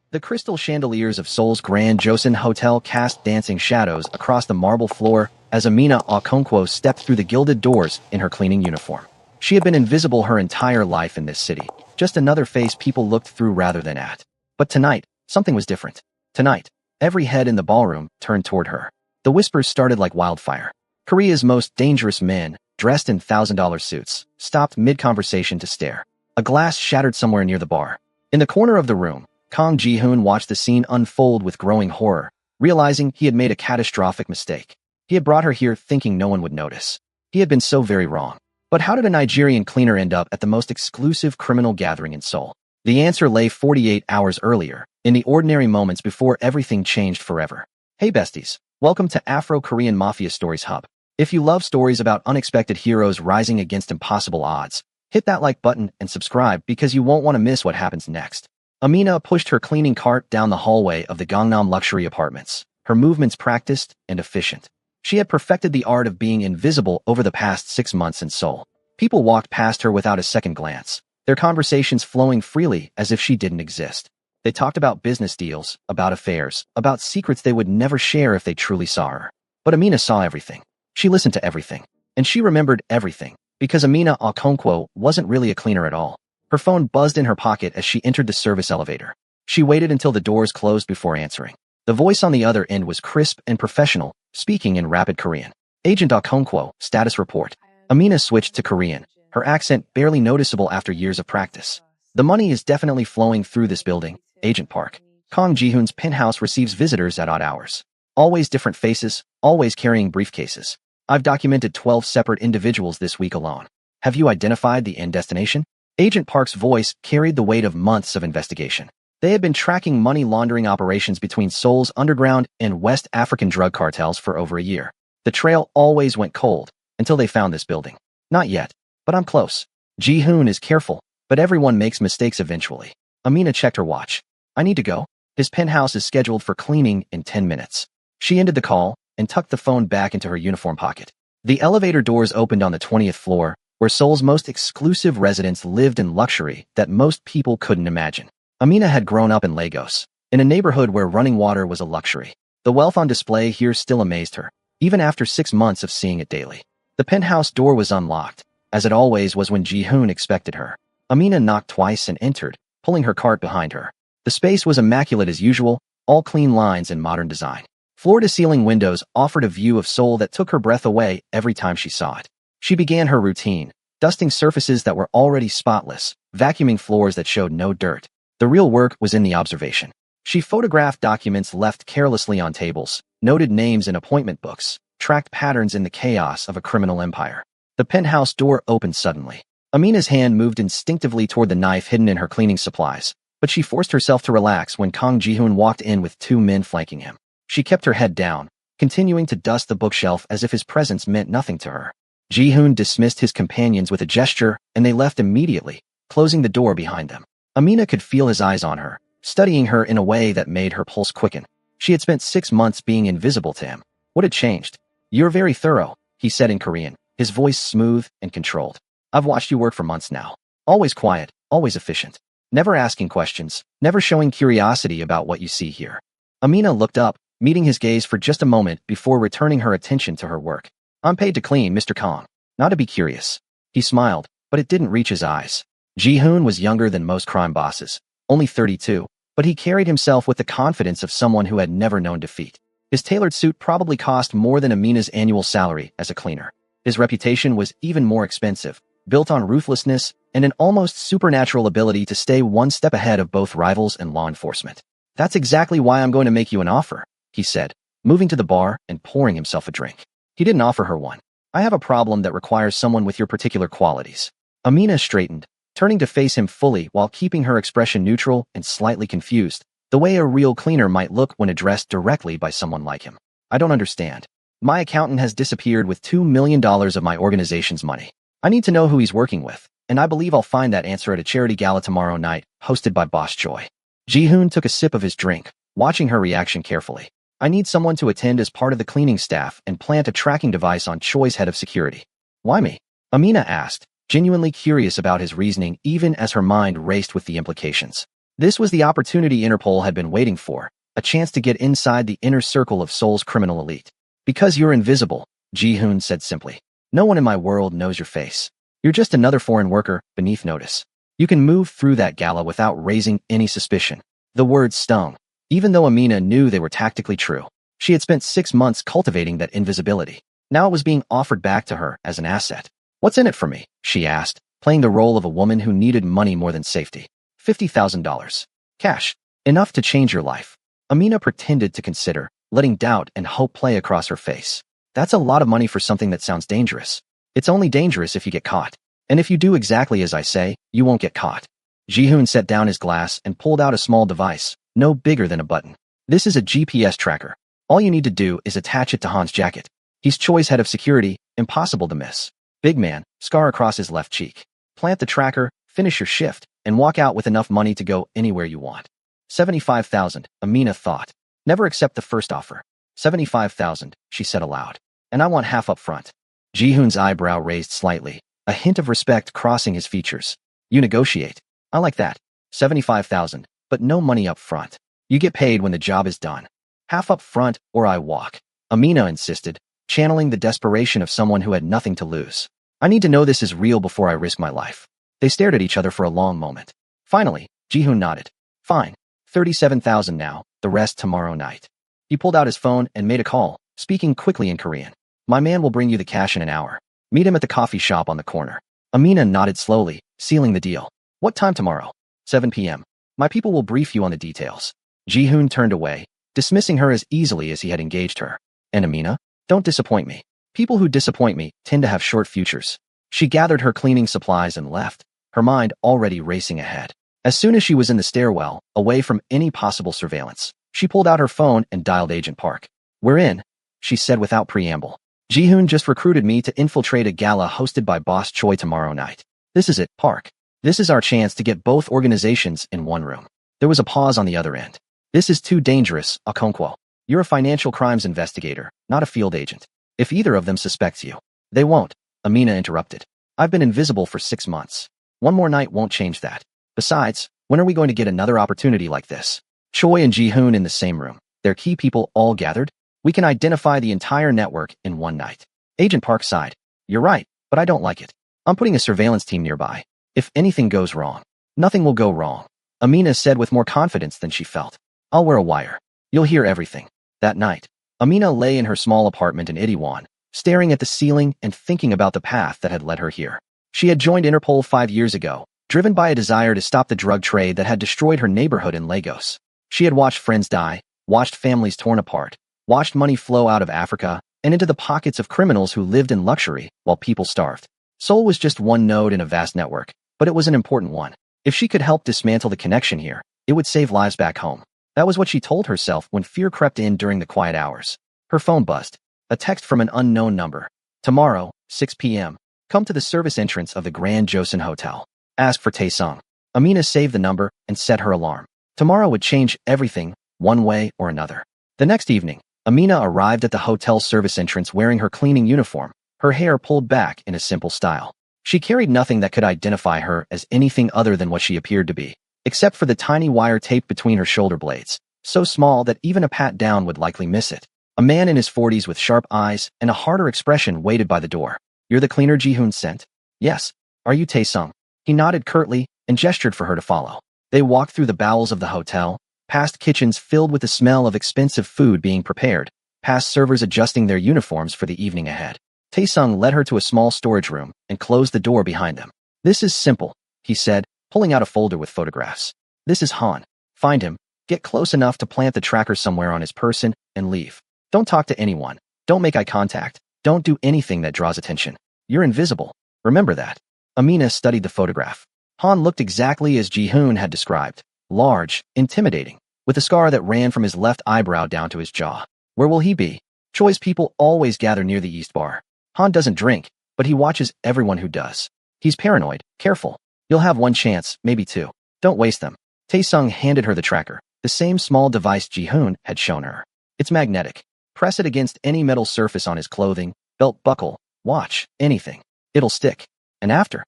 The crystal chandeliers of Seoul's Grand Joseon Hotel cast dancing shadows across the marble floor as Amina Okonkwo stepped through the gilded doors in her cleaning uniform. She had been invisible her entire life in this city, just another face people looked through rather than at. But tonight, something was different. Tonight, every head in the ballroom turned toward her. The whispers started like wildfire. Korea's most dangerous men, dressed in $1,000 suits, stopped mid-conversation to stare. A glass shattered somewhere near the bar. In the corner of the room, Kang Ji-hoon watched the scene unfold with growing horror, realizing he had made a catastrophic mistake. He had brought her here thinking no one would notice. He had been so very wrong. But how did a Nigerian cleaner end up at the most exclusive criminal gathering in Seoul? The answer lay 48 hours earlier, in the ordinary moments before everything changed forever. Hey besties, welcome to Afro-Korean Mafia Stories Hub. If you love stories about unexpected heroes rising against impossible odds, hit that like button and subscribe because you won't want to miss what happens next. Amina pushed her cleaning cart down the hallway of the Gangnam luxury apartments, her movements practiced and efficient. She had perfected the art of being invisible over the past 6 months in Seoul. People walked past her without a second glance, their conversations flowing freely as if she didn't exist. They talked about business deals, about affairs, about secrets they would never share if they truly saw her. But Amina saw everything. She listened to everything. And she remembered everything, because Amina Okonkwo wasn't really a cleaner at all. Her phone buzzed in her pocket as she entered the service elevator. She waited until the doors closed before answering. The voice on the other end was crisp and professional, speaking in rapid Korean. Agent Okonkwo, status report. Amina switched to Korean, her accent barely noticeable after years of practice. The money is definitely flowing through this building, Agent Park. Kang Ji-hoon's penthouse receives visitors at odd hours. Always different faces, always carrying briefcases. I've documented 12 separate individuals this week alone. Have you identified the end destination? Agent Park's voice carried the weight of months of investigation. They had been tracking money laundering operations between Seoul's underground and West African drug cartels for over a year. The trail always went cold until they found this building. Not yet, but I'm close. Ji-hoon is careful, but everyone makes mistakes eventually. Amina checked her watch. I need to go. His penthouse is scheduled for cleaning in 10 minutes. She ended the call and tucked the phone back into her uniform pocket. The elevator doors opened on the 20th floor, where Seoul's most exclusive residents lived in luxury that most people couldn't imagine. Amina had grown up in Lagos, in a neighborhood where running water was a luxury. The wealth on display here still amazed her, even after 6 months of seeing it daily. The penthouse door was unlocked, as it always was when Ji-hoon expected her. Amina knocked twice and entered, pulling her cart behind her. The space was immaculate as usual, all clean lines and modern design. Floor-to-ceiling windows offered a view of Seoul that took her breath away every time she saw it. She began her routine, dusting surfaces that were already spotless, vacuuming floors that showed no dirt. The real work was in the observation. She photographed documents left carelessly on tables, noted names in appointment books, tracked patterns in the chaos of a criminal empire. The penthouse door opened suddenly. Amina's hand moved instinctively toward the knife hidden in her cleaning supplies, but she forced herself to relax when Kang Ji-hoon walked in with 2 men flanking him. She kept her head down, continuing to dust the bookshelf as if his presence meant nothing to her. Ji-hoon dismissed his companions with a gesture, and they left immediately, closing the door behind them. Amina could feel his eyes on her, studying her in a way that made her pulse quicken. She had spent 6 months being invisible to him. What had changed? You're very thorough, he said in Korean, his voice smooth and controlled. I've watched you work for months now. Always quiet, always efficient. Never asking questions, never showing curiosity about what you see here. Amina looked up, meeting his gaze for just a moment before returning her attention to her work. I'm paid to clean, Mr. Kang, not to be curious. He smiled, but it didn't reach his eyes. Ji-hoon was younger than most crime bosses, only 32, but he carried himself with the confidence of someone who had never known defeat. His tailored suit probably cost more than Amina's annual salary as a cleaner. His reputation was even more expensive, built on ruthlessness and an almost supernatural ability to stay one step ahead of both rivals and law enforcement. That's exactly why I'm going to make you an offer, he said, moving to the bar and pouring himself a drink. He didn't offer her one. I have a problem that requires someone with your particular qualities. Amina straightened, turning to face him fully while keeping her expression neutral and slightly confused, the way a real cleaner might look when addressed directly by someone like him. I don't understand. My accountant has disappeared with $2 million of my organization's money. I need to know who he's working with, and I believe I'll find that answer at a charity gala tomorrow night, hosted by Boss Joy. Ji-hoon took a sip of his drink, watching her reaction carefully. I need someone to attend as part of the cleaning staff and plant a tracking device on Choi's head of security. Why me? Amina asked, genuinely curious about his reasoning even as her mind raced with the implications. This was the opportunity Interpol had been waiting for, a chance to get inside the inner circle of Seoul's criminal elite. Because you're invisible, Ji-hoon said simply. No one in my world knows your face. You're just another foreign worker beneath notice. You can move through that gala without raising any suspicion. The words stung, even though Amina knew they were tactically true. She had spent 6 months cultivating that invisibility. Now it was being offered back to her as an asset. What's in it for me? She asked, playing the role of a woman who needed money more than safety. $50,000. Cash. Enough to change your life. Amina pretended to consider, letting doubt and hope play across her face. That's a lot of money for something that sounds dangerous. It's only dangerous if you get caught. And if you do exactly as I say, you won't get caught. Ji-hoon set down his glass and pulled out a small device, no bigger than a button. This is a GPS tracker. All you need to do is attach it to Han's jacket. He's Choi's head of security, impossible to miss. Big man, scar across his left cheek. Plant the tracker, finish your shift, and walk out with enough money to go anywhere you want. 75,000, Amina thought. Never accept the first offer. 75,000, she said aloud. And I want half up front. Ji-hoon's eyebrow raised slightly, a hint of respect crossing his features. You negotiate. I like that. 75,000, but no money up front. You get paid when the job is done. Half up front or I walk. Amina insisted, channeling the desperation of someone who had nothing to lose. I need to know this is real before I risk my life. They stared at each other for a long moment. Finally, Ji-hoon nodded. Fine. 37,000 now, the rest tomorrow night. He pulled out his phone and made a call, speaking quickly in Korean. My man will bring you the cash in an hour. Meet him at the coffee shop on the corner. Amina nodded slowly, sealing the deal. What time tomorrow? 7 p.m. My people will brief you on the details. Ji-hoon turned away, dismissing her as easily as he had engaged her. And Amina? Don't disappoint me. People who disappoint me tend to have short futures. She gathered her cleaning supplies and left, her mind already racing ahead. As soon as she was in the stairwell, away from any possible surveillance, she pulled out her phone and dialed Agent Park. We're in, she said without preamble. Ji-hoon just recruited me to infiltrate a gala hosted by Boss Choi tomorrow night. This is it, Park. This is our chance to get both organizations in one room. There was a pause on the other end. This is too dangerous, Okonkwo. You're a financial crimes investigator, not a field agent. If either of them suspects you, they won't, Amina interrupted. I've been invisible for 6 months. One more night won't change that. Besides, when are we going to get another opportunity like this? Choi and Ji-hoon in the same room, their key people all gathered? We can identify the entire network in one night. Agent Park sighed. You're right, but I don't like it. I'm putting a surveillance team nearby. If anything goes wrong, nothing will go wrong. Amina said with more confidence than she felt. I'll wear a wire. You'll hear everything. That night, Amina lay in her small apartment in Itaewon, staring at the ceiling and thinking about the path that had led her here. She had joined Interpol 5 years ago, driven by a desire to stop the drug trade that had destroyed her neighborhood in Lagos. She had watched friends die, watched families torn apart, watched money flow out of Africa and into the pockets of criminals who lived in luxury while people starved. Seoul was just one node in a vast network, but it was an important one. If she could help dismantle the connection here, it would save lives back home. That was what she told herself when fear crept in during the quiet hours. Her phone buzzed. A text from an unknown number. Tomorrow, 6 p.m. Come to the service entrance of the Grand Joseon Hotel. Ask for Tae-sung. Amina saved the number and set her alarm. Tomorrow would change everything, one way or another. The next evening, Amina arrived at the hotel service entrance wearing her cleaning uniform, her hair pulled back in a simple style. She carried nothing that could identify her as anything other than what she appeared to be, except for the tiny wire taped between her shoulder blades, so small that even a pat down would likely miss it. A man in his 40s with sharp eyes and a harder expression waited by the door. You're the cleaner Ji-hoon sent? Yes. Are you Tae-sung? He nodded curtly and gestured for her to follow. They walked through the bowels of the hotel, past kitchens filled with the smell of expensive food being prepared, past servers adjusting their uniforms for the evening ahead. Tae-sung led her to a small storage room and closed the door behind them. This is simple, he said, pulling out a folder with photographs. This is Han. Find him, get close enough to plant the tracker somewhere on his person, and leave. Don't talk to anyone. Don't make eye contact. Don't do anything that draws attention. You're invisible. Remember that. Amina studied the photograph. Han looked exactly as Ji-hoon had described. Large, intimidating, with a scar that ran from his left eyebrow down to his jaw. Where will he be? Choi's people always gather near the East Bar. Han doesn't drink, but he watches everyone who does. He's paranoid. Careful. You'll have one chance, maybe two. Don't waste them. Tae-sung handed her the tracker, the same small device Ji-hoon had shown her. It's magnetic. Press it against any metal surface on his clothing, belt buckle, watch, anything. It'll stick. And after,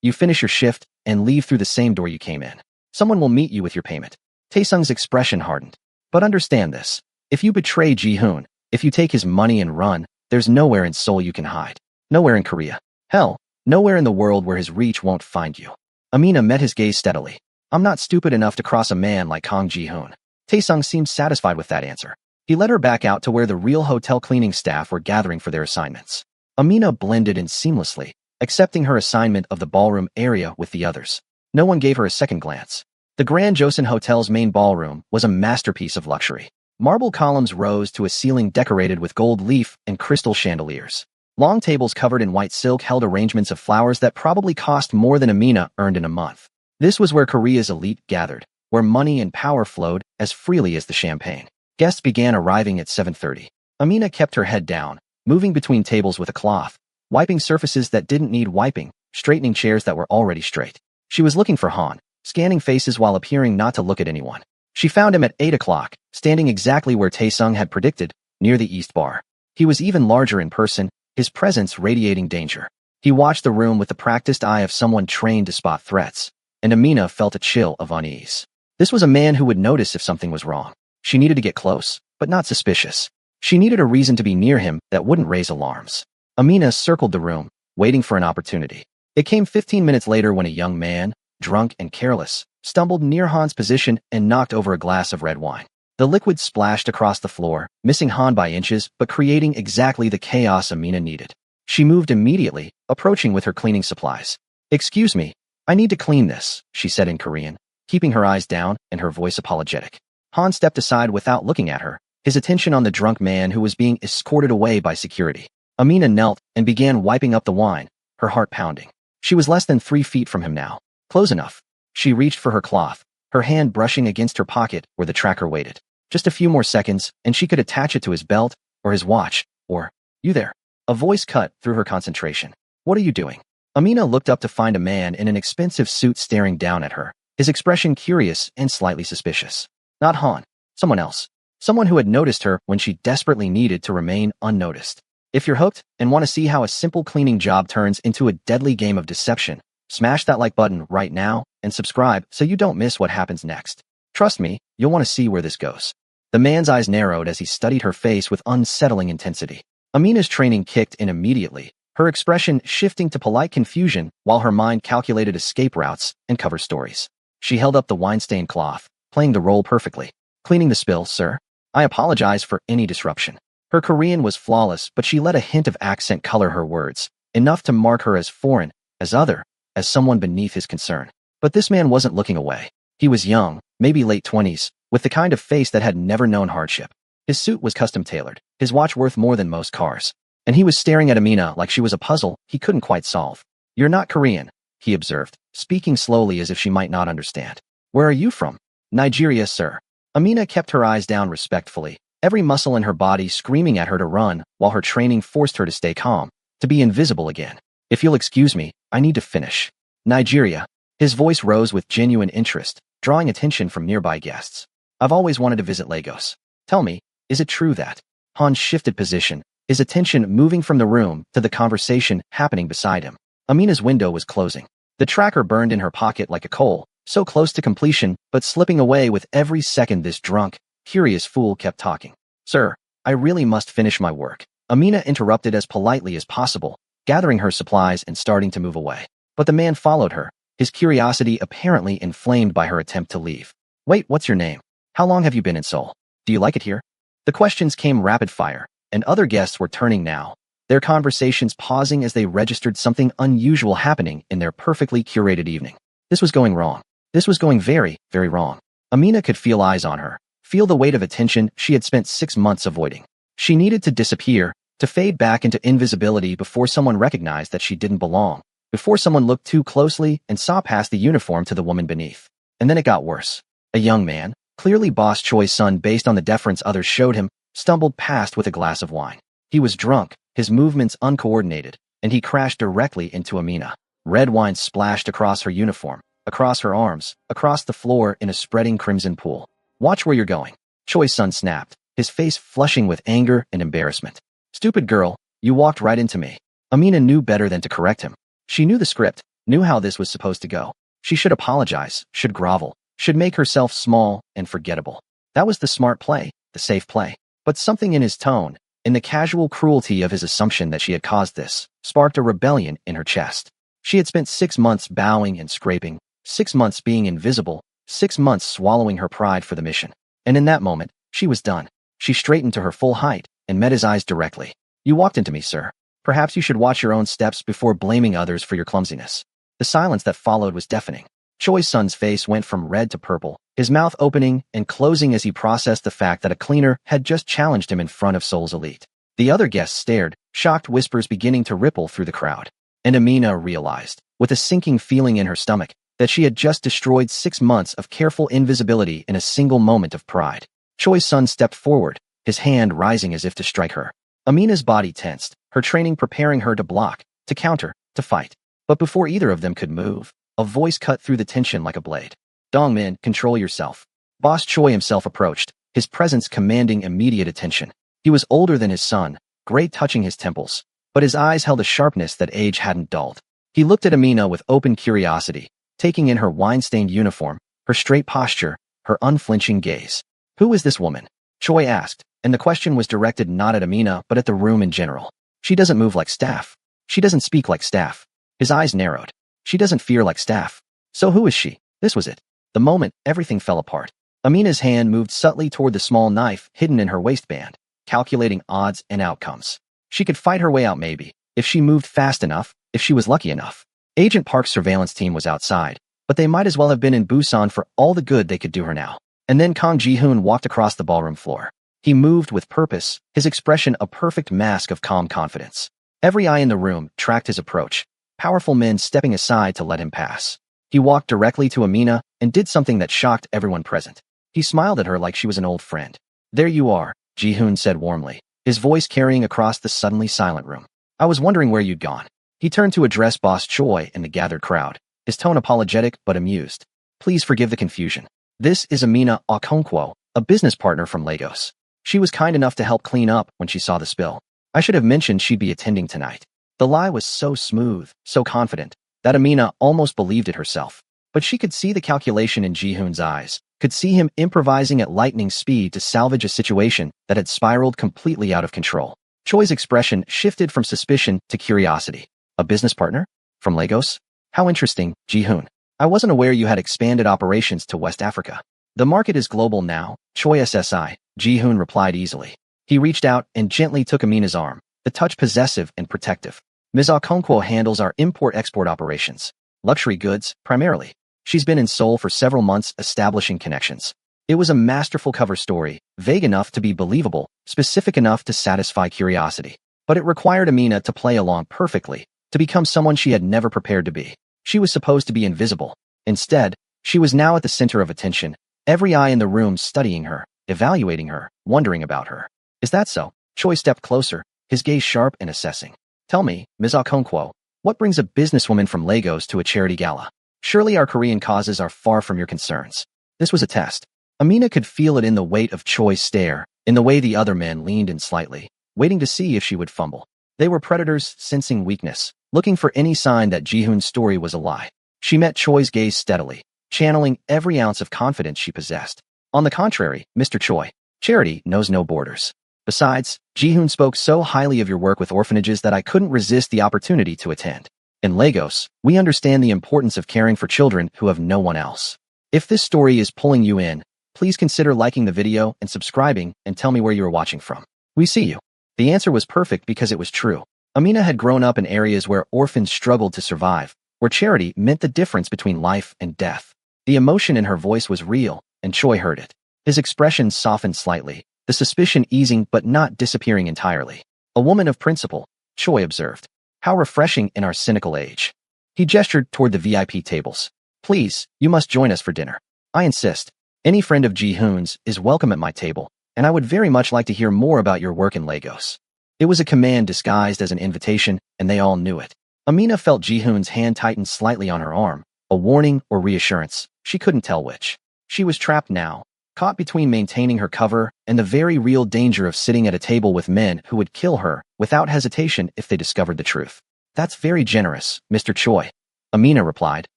you finish your shift and leave through the same door you came in. Someone will meet you with your payment. Taesung's expression hardened. But understand this. If you betray Ji-hoon, if you take his money and run, there's nowhere in Seoul you can hide. Nowhere in Korea. Hell, nowhere in the world where his reach won't find you. Amina met his gaze steadily. I'm not stupid enough to cross a man like Kang Ji-hoon. Taesung seemed satisfied with that answer. He led her back out to where the real hotel cleaning staff were gathering for their assignments. Amina blended in seamlessly, accepting her assignment of the ballroom area with the others. No one gave her a second glance. The Grand Joseon Hotel's main ballroom was a masterpiece of luxury. Marble columns rose to a ceiling decorated with gold leaf and crystal chandeliers. Long tables covered in white silk held arrangements of flowers that probably cost more than Amina earned in a month. This was where Korea's elite gathered, where money and power flowed as freely as the champagne. Guests began arriving at 7:30. Amina kept her head down, moving between tables with a cloth, wiping surfaces that didn't need wiping, straightening chairs that were already straight. She was looking for Han, scanning faces while appearing not to look at anyone. She found him at 8 o'clock, standing exactly where Taesung had predicted, near the East Bar. He was even larger in person, his presence radiating danger. He watched the room with the practiced eye of someone trained to spot threats, and Amina felt a chill of unease. This was a man who would notice if something was wrong. She needed to get close, but not suspicious. She needed a reason to be near him that wouldn't raise alarms. Amina circled the room, waiting for an opportunity. It came 15 minutes later when a young man, drunk and careless, stumbled near Han's position and knocked over a glass of red wine. The liquid splashed across the floor, missing Han by inches but creating exactly the chaos Amina needed. She moved immediately, approaching with her cleaning supplies. "Excuse me, I need to clean this," she said in Korean, keeping her eyes down and her voice apologetic. Han stepped aside without looking at her, his attention on the drunk man who was being escorted away by security. Amina knelt and began wiping up the wine, her heart pounding. She was less than 3 feet from him now. Close enough. She reached for her cloth, her hand brushing against her pocket where the tracker waited. Just a few more seconds, and she could attach it to his belt, or his watch, or, "You there?" A voice cut through her concentration. "What are you doing?" Amina looked up to find a man in an expensive suit staring down at her, his expression curious and slightly suspicious. Not Han. Someone else. Someone who had noticed her when she desperately needed to remain unnoticed. If you're hooked and want to see how a simple cleaning job turns into a deadly game of deception, smash that like button right now and subscribe so you don't miss what happens next. Trust me, you'll want to see where this goes. The man's eyes narrowed as he studied her face with unsettling intensity. Amina's training kicked in immediately, her expression shifting to polite confusion while her mind calculated escape routes and cover stories. She held up the wine-stained cloth, playing the role perfectly. "Cleaning the spill, sir. I apologize for any disruption." Her Korean was flawless, but she let a hint of accent color her words, enough to mark her as foreign, as other, as someone beneath his concern. But this man wasn't looking away. He was young, maybe late 20s, with the kind of face that had never known hardship. His suit was custom-tailored, his watch worth more than most cars. And he was staring at Amina like she was a puzzle he couldn't quite solve. "You're not Korean," he observed, speaking slowly as if she might not understand. "Where are you from?" "Nigeria, sir." Amina kept her eyes down respectfully, every muscle in her body screaming at her to run, while her training forced her to stay calm, to be invisible again. "If you'll excuse me, I need to finish." "Nigeria." His voice rose with genuine interest, drawing attention from nearby guests. "I've always wanted to visit Lagos. Tell me, is it true that?" Han shifted position, his attention moving from the room to the conversation happening beside him. Amina's window was closing. The tracker burned in her pocket like a coal, so close to completion, but slipping away with every second this drunk, curious fool kept talking. "Sir, I really must finish my work." Amina interrupted as politely as possible, gathering her supplies and starting to move away. But the man followed her, his curiosity apparently inflamed by her attempt to leave. "Wait, what's your name? How long have you been in Seoul? Do you like it here?" The questions came rapid fire, and other guests were turning now, their conversations pausing as they registered something unusual happening in their perfectly curated evening. This was going wrong. This was going very, very wrong. Amina could feel eyes on her, feel the weight of attention she had spent 6 months avoiding. She needed to disappear, to fade back into invisibility before someone recognized that she didn't belong, before someone looked too closely and saw past the uniform to the woman beneath. And then it got worse. A young man, clearly Boss Choi's son based on the deference others showed him, stumbled past with a glass of wine. He was drunk, his movements uncoordinated, and he crashed directly into Amina. Red wine splashed across her uniform, across her arms, across the floor in a spreading crimson pool. "Watch where you're going," Choi's son snapped, his face flushing with anger and embarrassment. "Stupid girl, you walked right into me." Amina knew better than to correct him. She knew the script, knew how this was supposed to go. She should apologize, should grovel, should make herself small and forgettable. That was the smart play, the safe play. But something in his tone, in the casual cruelty of his assumption that she had caused this, sparked a rebellion in her chest. She had spent 6 months bowing and scraping, 6 months being invisible, 6 months swallowing her pride for the mission. And in that moment, she was done. She straightened to her full height and met his eyes directly. "You walked into me, sir. Perhaps you should watch your own steps before blaming others for your clumsiness." The silence that followed was deafening. Choi's son's face went from red to purple, his mouth opening and closing as he processed the fact that a cleaner had just challenged him in front of Seoul's elite. The other guests stared, shocked whispers beginning to ripple through the crowd. And Amina realized, with a sinking feeling in her stomach, that she had just destroyed 6 months of careful invisibility in a single moment of pride. Choi's son stepped forward, his hand rising as if to strike her. Amina's body tensed, her training preparing her to block, to counter, to fight. But before either of them could move, a voice cut through the tension like a blade. "Dongmin, control yourself." Boss Choi himself approached, his presence commanding immediate attention. He was older than his son, gray touching his temples, but his eyes held a sharpness that age hadn't dulled. He looked at Amina with open curiosity, taking in her wine-stained uniform, her straight posture, her unflinching gaze. "Who is this woman?" Choi asked, and the question was directed not at Amina but at the room in general. "She doesn't move like staff. She doesn't speak like staff." His eyes narrowed. "She doesn't fear like staff. So who is she?" This was it. The moment, everything fell apart. Amina's hand moved subtly toward the small knife hidden in her waistband, calculating odds and outcomes. She could fight her way out maybe, if she moved fast enough, if she was lucky enough. Agent Park's surveillance team was outside, but they might as well have been in Busan for all the good they could do her now. And then Kang Ji-hoon walked across the ballroom floor. He moved with purpose, his expression a perfect mask of calm confidence. Every eye in the room tracked his approach, powerful men stepping aside to let him pass. He walked directly to Amina and did something that shocked everyone present. He smiled at her like she was an old friend. "There you are," Ji-hoon said warmly, his voice carrying across the suddenly silent room. "I was wondering where you'd gone." He turned to address Boss Choi and the gathered crowd, his tone apologetic but amused. "Please forgive the confusion. This is Amina Okonkwo, a business partner from Lagos. She was kind enough to help clean up when she saw the spill. I should have mentioned she'd be attending tonight." The lie was so smooth, so confident, that Amina almost believed it herself. But she could see the calculation in Ji-hoon's eyes, could see him improvising at lightning speed to salvage a situation that had spiraled completely out of control. Choi's expression shifted from suspicion to curiosity. "A business partner? From Lagos? How interesting, Ji-hoon. I wasn't aware you had expanded operations to West Africa." "The market is global now, Choi SSI," Ji-hoon replied easily. He reached out and gently took Amina's arm, the touch possessive and protective. "Ms. Okonkwo handles our import-export operations. Luxury goods, primarily. She's been in Seoul for several months establishing connections." It was a masterful cover story, vague enough to be believable, specific enough to satisfy curiosity. But it required Amina to play along perfectly, to become someone she had never prepared to be. She was supposed to be invisible. Instead, she was now at the center of attention, every eye in the room studying her, evaluating her, wondering about her. "Is that so?" Choi stepped closer, his gaze sharp and assessing. "Tell me, Ms. Okonkwo, what brings a businesswoman from Lagos to a charity gala? Surely our Korean causes are far from your concerns." This was a test. Amina could feel it in the weight of Choi's stare, in the way the other men leaned in slightly, waiting to see if she would fumble. They were predators sensing weakness, looking for any sign that Ji-hoon's story was a lie. She met Choi's gaze steadily, channeling every ounce of confidence she possessed. "On the contrary, Mr. Choi, charity knows no borders. Besides, Ji-hoon spoke so highly of your work with orphanages that I couldn't resist the opportunity to attend. In Lagos, we understand the importance of caring for children who have no one else. If this story is pulling you in, please consider liking the video and subscribing and tell me where you are watching from. We see you." The answer was perfect because it was true. Amina had grown up in areas where orphans struggled to survive, where charity meant the difference between life and death. The emotion in her voice was real, and Choi heard it. His expression softened slightly, the suspicion easing but not disappearing entirely. "A woman of principle," Choi observed. "How refreshing in our cynical age." He gestured toward the VIP tables. "Please, you must join us for dinner. I insist. Any friend of Ji-hoon's is welcome at my table, and I would very much like to hear more about your work in Lagos." It was a command disguised as an invitation, and they all knew it. Amina felt Ji-hoon's hand tighten slightly on her arm, a warning or reassurance, she couldn't tell which. She was trapped now, caught between maintaining her cover and the very real danger of sitting at a table with men who would kill her without hesitation if they discovered the truth. "That's very generous, Mr. Choi," Amina replied,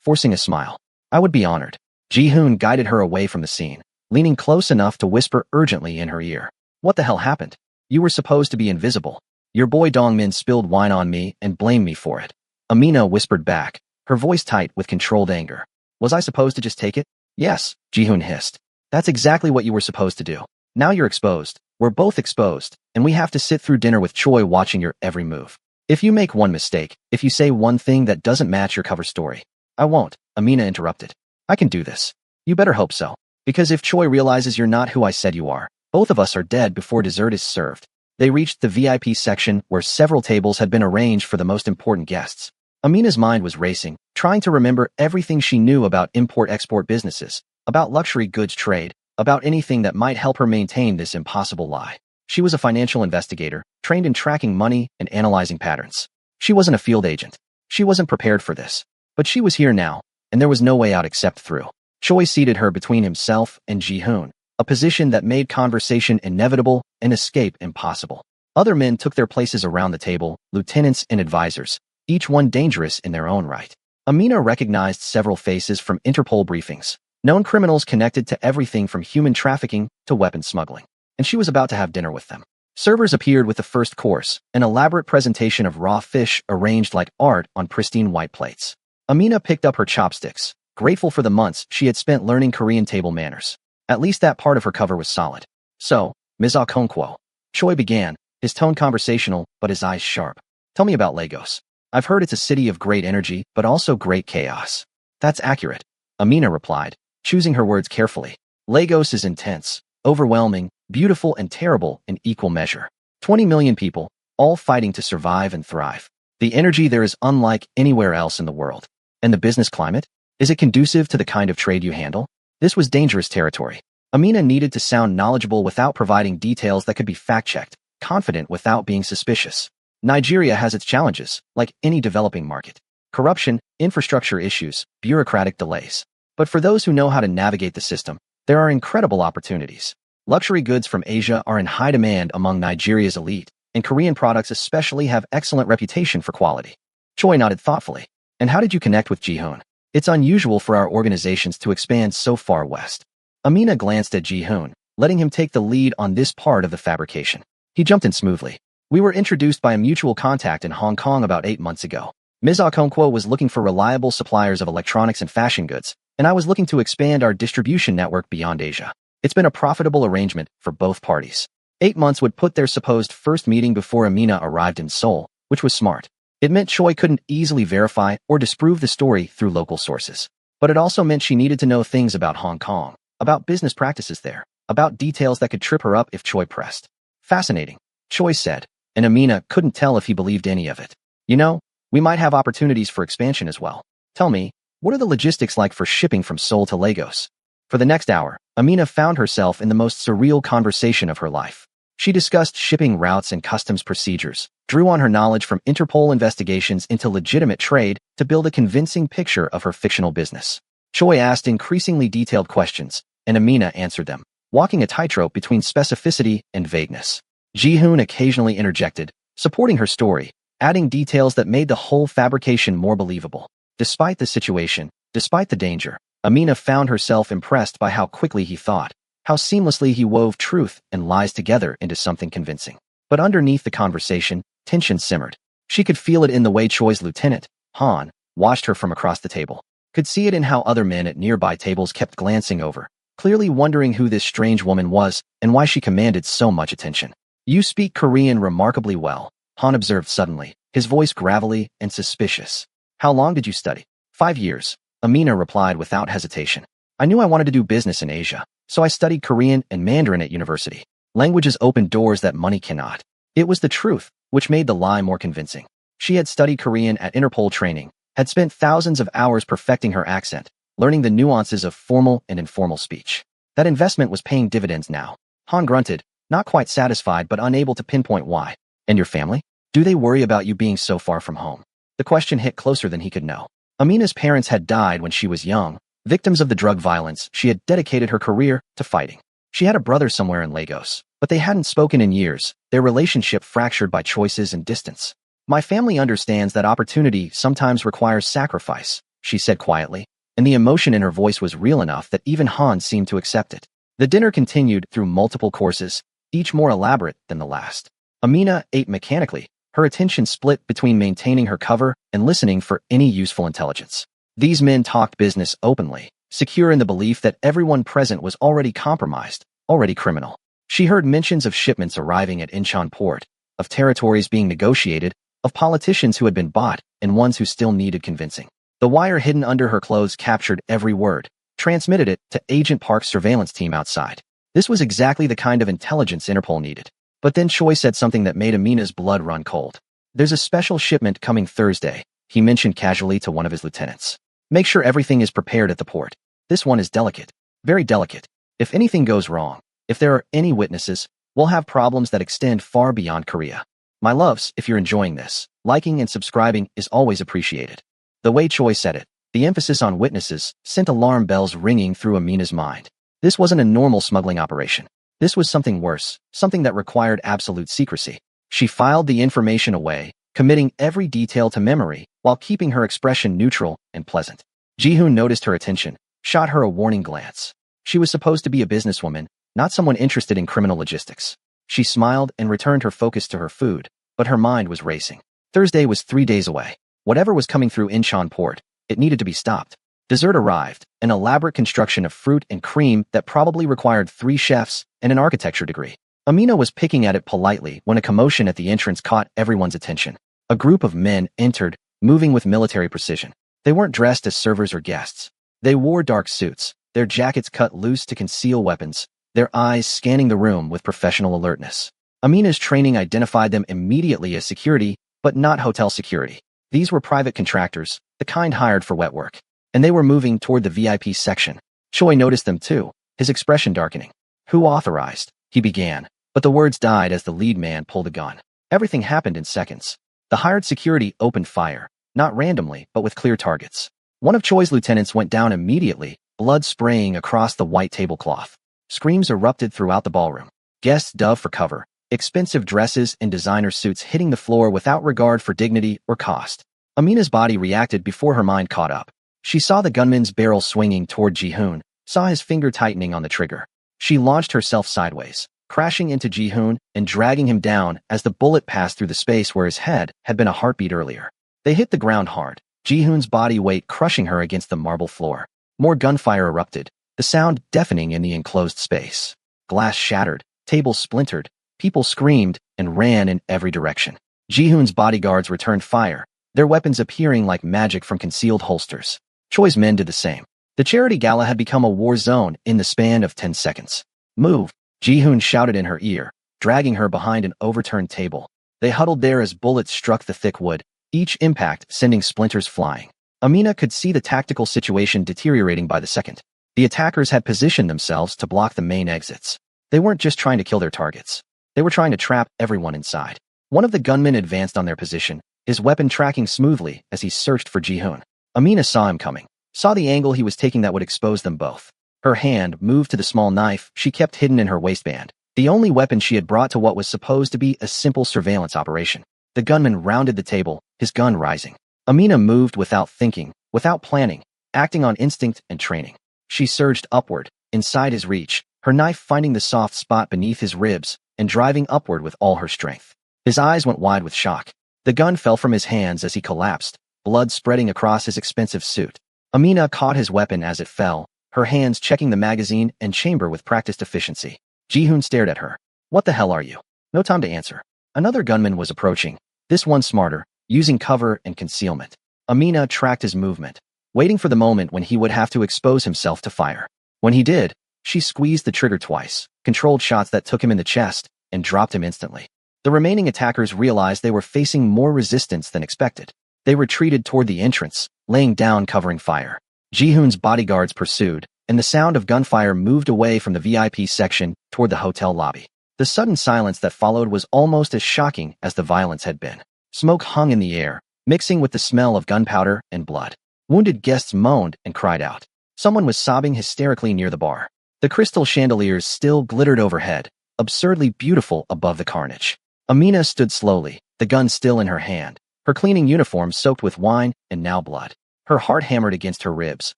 forcing a smile. "I would be honored." Ji-hoon guided her away from the scene, leaning close enough to whisper urgently in her ear. What the hell happened? You were supposed to be invisible. Your boy Dongmin spilled wine on me and blamed me for it. Amina whispered back, her voice tight with controlled anger. Was I supposed to just take it? Yes, Ji-hoon hissed. That's exactly what you were supposed to do. Now you're exposed. We're both exposed, and we have to sit through dinner with Choi watching your every move. If you make one mistake, if you say one thing that doesn't match your cover story. I won't, Amina interrupted. I can do this. You better hope so. Because if Choi realizes you're not who I said you are, both of us are dead before dessert is served. They reached the VIP section where several tables had been arranged for the most important guests. Amina's mind was racing, trying to remember everything she knew about import-export businesses, about luxury goods trade, about anything that might help her maintain this impossible lie. She was a financial investigator, trained in tracking money and analyzing patterns. She wasn't a field agent. She wasn't prepared for this. But she was here now, and there was no way out except through. Choi seated her between himself and Ji-hoon, a position that made conversation inevitable and escape impossible. Other men took their places around the table, lieutenants and advisors, each one dangerous in their own right. Amina recognized several faces from Interpol briefings, known criminals connected to everything from human trafficking to weapon smuggling, and she was about to have dinner with them. Servers appeared with the first course, an elaborate presentation of raw fish arranged like art on pristine white plates. Amina picked up her chopsticks, grateful for the months she had spent learning Korean table manners. At least that part of her cover was solid. So, Ms. Okonkwo, Choi began, his tone conversational but his eyes sharp. Tell me about Lagos. I've heard it's a city of great energy but also great chaos. That's accurate, Amina replied, choosing her words carefully. Lagos is intense, overwhelming, beautiful and terrible in equal measure. 20 million people, all fighting to survive and thrive. The energy there is unlike anywhere else in the world. And the business climate? Is it conducive to the kind of trade you handle? This was dangerous territory. Amina needed to sound knowledgeable without providing details that could be fact-checked, confident without being suspicious. Nigeria has its challenges, like any developing market. Corruption, infrastructure issues, bureaucratic delays. But for those who know how to navigate the system, there are incredible opportunities. Luxury goods from Asia are in high demand among Nigeria's elite, and Korean products especially have excellent reputation for quality. Choi nodded thoughtfully. And how did you connect with Ji-hoon? It's unusual for our organizations to expand so far west. Amina glanced at Ji-hoon, letting him take the lead on this part of the fabrication. He jumped in smoothly. We were introduced by a mutual contact in Hong Kong about 8 months ago. Ms. Okonkwo was looking for reliable suppliers of electronics and fashion goods, and I was looking to expand our distribution network beyond Asia. It's been a profitable arrangement for both parties. 8 months would put their supposed first meeting before Amina arrived in Seoul, which was smart. It meant Choi couldn't easily verify or disprove the story through local sources. But it also meant she needed to know things about Hong Kong, about business practices there, about details that could trip her up if Choi pressed. Fascinating, Choi said, and Amina couldn't tell if he believed any of it. You know, we might have opportunities for expansion as well. Tell me, what are the logistics like for shipping from Seoul to Lagos? For the next hour, Amina found herself in the most surreal conversation of her life. She discussed shipping routes and customs procedures, drew on her knowledge from Interpol investigations into legitimate trade to build a convincing picture of her fictional business. Choi asked increasingly detailed questions, and Amina answered them, walking a tightrope between specificity and vagueness. Ji-hoon occasionally interjected, supporting her story, adding details that made the whole fabrication more believable. Despite the situation, despite the danger, Amina found herself impressed by how quickly he thought, how seamlessly he wove truth and lies together into something convincing. But underneath the conversation, tension simmered. She could feel it in the way Choi's lieutenant, Han, watched her from across the table. Could see it in how other men at nearby tables kept glancing over, clearly wondering who this strange woman was and why she commanded so much attention. You speak Korean remarkably well, Han observed suddenly, his voice gravelly and suspicious. How long did you study? 5 years, Amina replied without hesitation. I knew I wanted to do business in Asia, so I studied Korean and Mandarin at university. Languages open doors that money cannot. It was the truth, which made the lie more convincing. She had studied Korean at Interpol training, had spent thousands of hours perfecting her accent, learning the nuances of formal and informal speech. That investment was paying dividends now. Han grunted, not quite satisfied but unable to pinpoint why. And your family? Do they worry about you being so far from home? The question hit closer than he could know. Amina's parents had died when she was young, victims of the drug violence she had dedicated her career to fighting. She had a brother somewhere in Lagos, but they hadn't spoken in years, their relationship fractured by choices and distance. My family understands that opportunity sometimes requires sacrifice, she said quietly, and the emotion in her voice was real enough that even Han seemed to accept it. The dinner continued through multiple courses, each more elaborate than the last. Amina ate mechanically, her attention split between maintaining her cover and listening for any useful intelligence. These men talked business openly, secure in the belief that everyone present was already compromised, already criminal. She heard mentions of shipments arriving at Incheon port, of territories being negotiated, of politicians who had been bought, and ones who still needed convincing. The wire hidden under her clothes captured every word, transmitted it to Agent Park's surveillance team outside. This was exactly the kind of intelligence Interpol needed. But then Choi said something that made Amina's blood run cold. "There's a special shipment coming Thursday," he mentioned casually to one of his lieutenants. "Make sure everything is prepared at the port. This one is delicate. Very delicate. If anything goes wrong, if there are any witnesses, we'll have problems that extend far beyond Korea. My loves, if you're enjoying this, liking and subscribing is always appreciated." The way Choi said it, the emphasis on witnesses, sent alarm bells ringing through Amina's mind. This wasn't a normal smuggling operation. This was something worse, something that required absolute secrecy. She filed the information away, committing every detail to memory, while keeping her expression neutral and pleasant. Ji-hoon noticed her attention, shot her a warning glance. She was supposed to be a businesswoman, not someone interested in criminal logistics. She smiled and returned her focus to her food, but her mind was racing. Thursday was 3 days away. Whatever was coming through Incheon port, it needed to be stopped. Dessert arrived, an elaborate construction of fruit and cream that probably required 3 chefs and an architecture degree. Amina was picking at it politely when a commotion at the entrance caught everyone's attention. A group of men entered, moving with military precision. They weren't dressed as servers or guests. They wore dark suits, their jackets cut loose to conceal weapons, their eyes scanning the room with professional alertness. Amina's training identified them immediately as security, but not hotel security. These were private contractors, the kind hired for wet work. And they were moving toward the VIP section. Choi noticed them too, his expression darkening. "Who authorized?" he began, but the words died as the lead man pulled a gun. Everything happened in seconds. The hired security opened fire, not randomly, but with clear targets. One of Choi's lieutenants went down immediately, blood spraying across the white tablecloth. Screams erupted throughout the ballroom. Guests dove for cover, expensive dresses and designer suits hitting the floor without regard for dignity or cost. Amina's body reacted before her mind caught up. She saw the gunman's barrel swinging toward Ji-hoon, saw his finger tightening on the trigger. She launched herself sideways, crashing into Ji-hoon and dragging him down as the bullet passed through the space where his head had been a heartbeat earlier. They hit the ground hard, Ji-hoon's body weight crushing her against the marble floor. More gunfire erupted, the sound deafening in the enclosed space. Glass shattered, tables splintered, people screamed and ran in every direction. Ji-hoon's bodyguards returned fire, their weapons appearing like magic from concealed holsters. Choi's men did the same. The charity gala had become a war zone in the span of 10 seconds. "Move," Ji-hoon shouted in her ear, dragging her behind an overturned table. They huddled there as bullets struck the thick wood, each impact sending splinters flying. Amina could see the tactical situation deteriorating by the second. The attackers had positioned themselves to block the main exits. They weren't just trying to kill their targets. They were trying to trap everyone inside. One of the gunmen advanced on their position, his weapon tracking smoothly as he searched for Ji-hoon. Amina saw him coming, saw the angle he was taking that would expose them both. Her hand moved to the small knife she kept hidden in her waistband, the only weapon she had brought to what was supposed to be a simple surveillance operation. The gunman rounded the table, his gun rising. Amina moved without thinking, without planning, acting on instinct and training. She surged upward, inside his reach, her knife finding the soft spot beneath his ribs and driving upward with all her strength. His eyes went wide with shock. The gun fell from his hands as he collapsed, blood spreading across his expensive suit. Amina caught his weapon as it fell, her hands checking the magazine and chamber with practiced efficiency. Ji-hoon stared at her. "What the hell are you?" No time to answer. Another gunman was approaching, this one smarter, using cover and concealment. Amina tracked his movement, waiting for the moment when he would have to expose himself to fire. When he did, she squeezed the trigger twice, controlled shots that took him in the chest, and dropped him instantly. The remaining attackers realized they were facing more resistance than expected. They retreated toward the entrance, laying down covering fire. Ji-hoon's bodyguards pursued, and the sound of gunfire moved away from the VIP section toward the hotel lobby. The sudden silence that followed was almost as shocking as the violence had been. Smoke hung in the air, mixing with the smell of gunpowder and blood. Wounded guests moaned and cried out. Someone was sobbing hysterically near the bar. The crystal chandeliers still glittered overhead, absurdly beautiful above the carnage. Amina stood slowly, the gun still in her hand, her cleaning uniform soaked with wine and now blood. Her heart hammered against her ribs,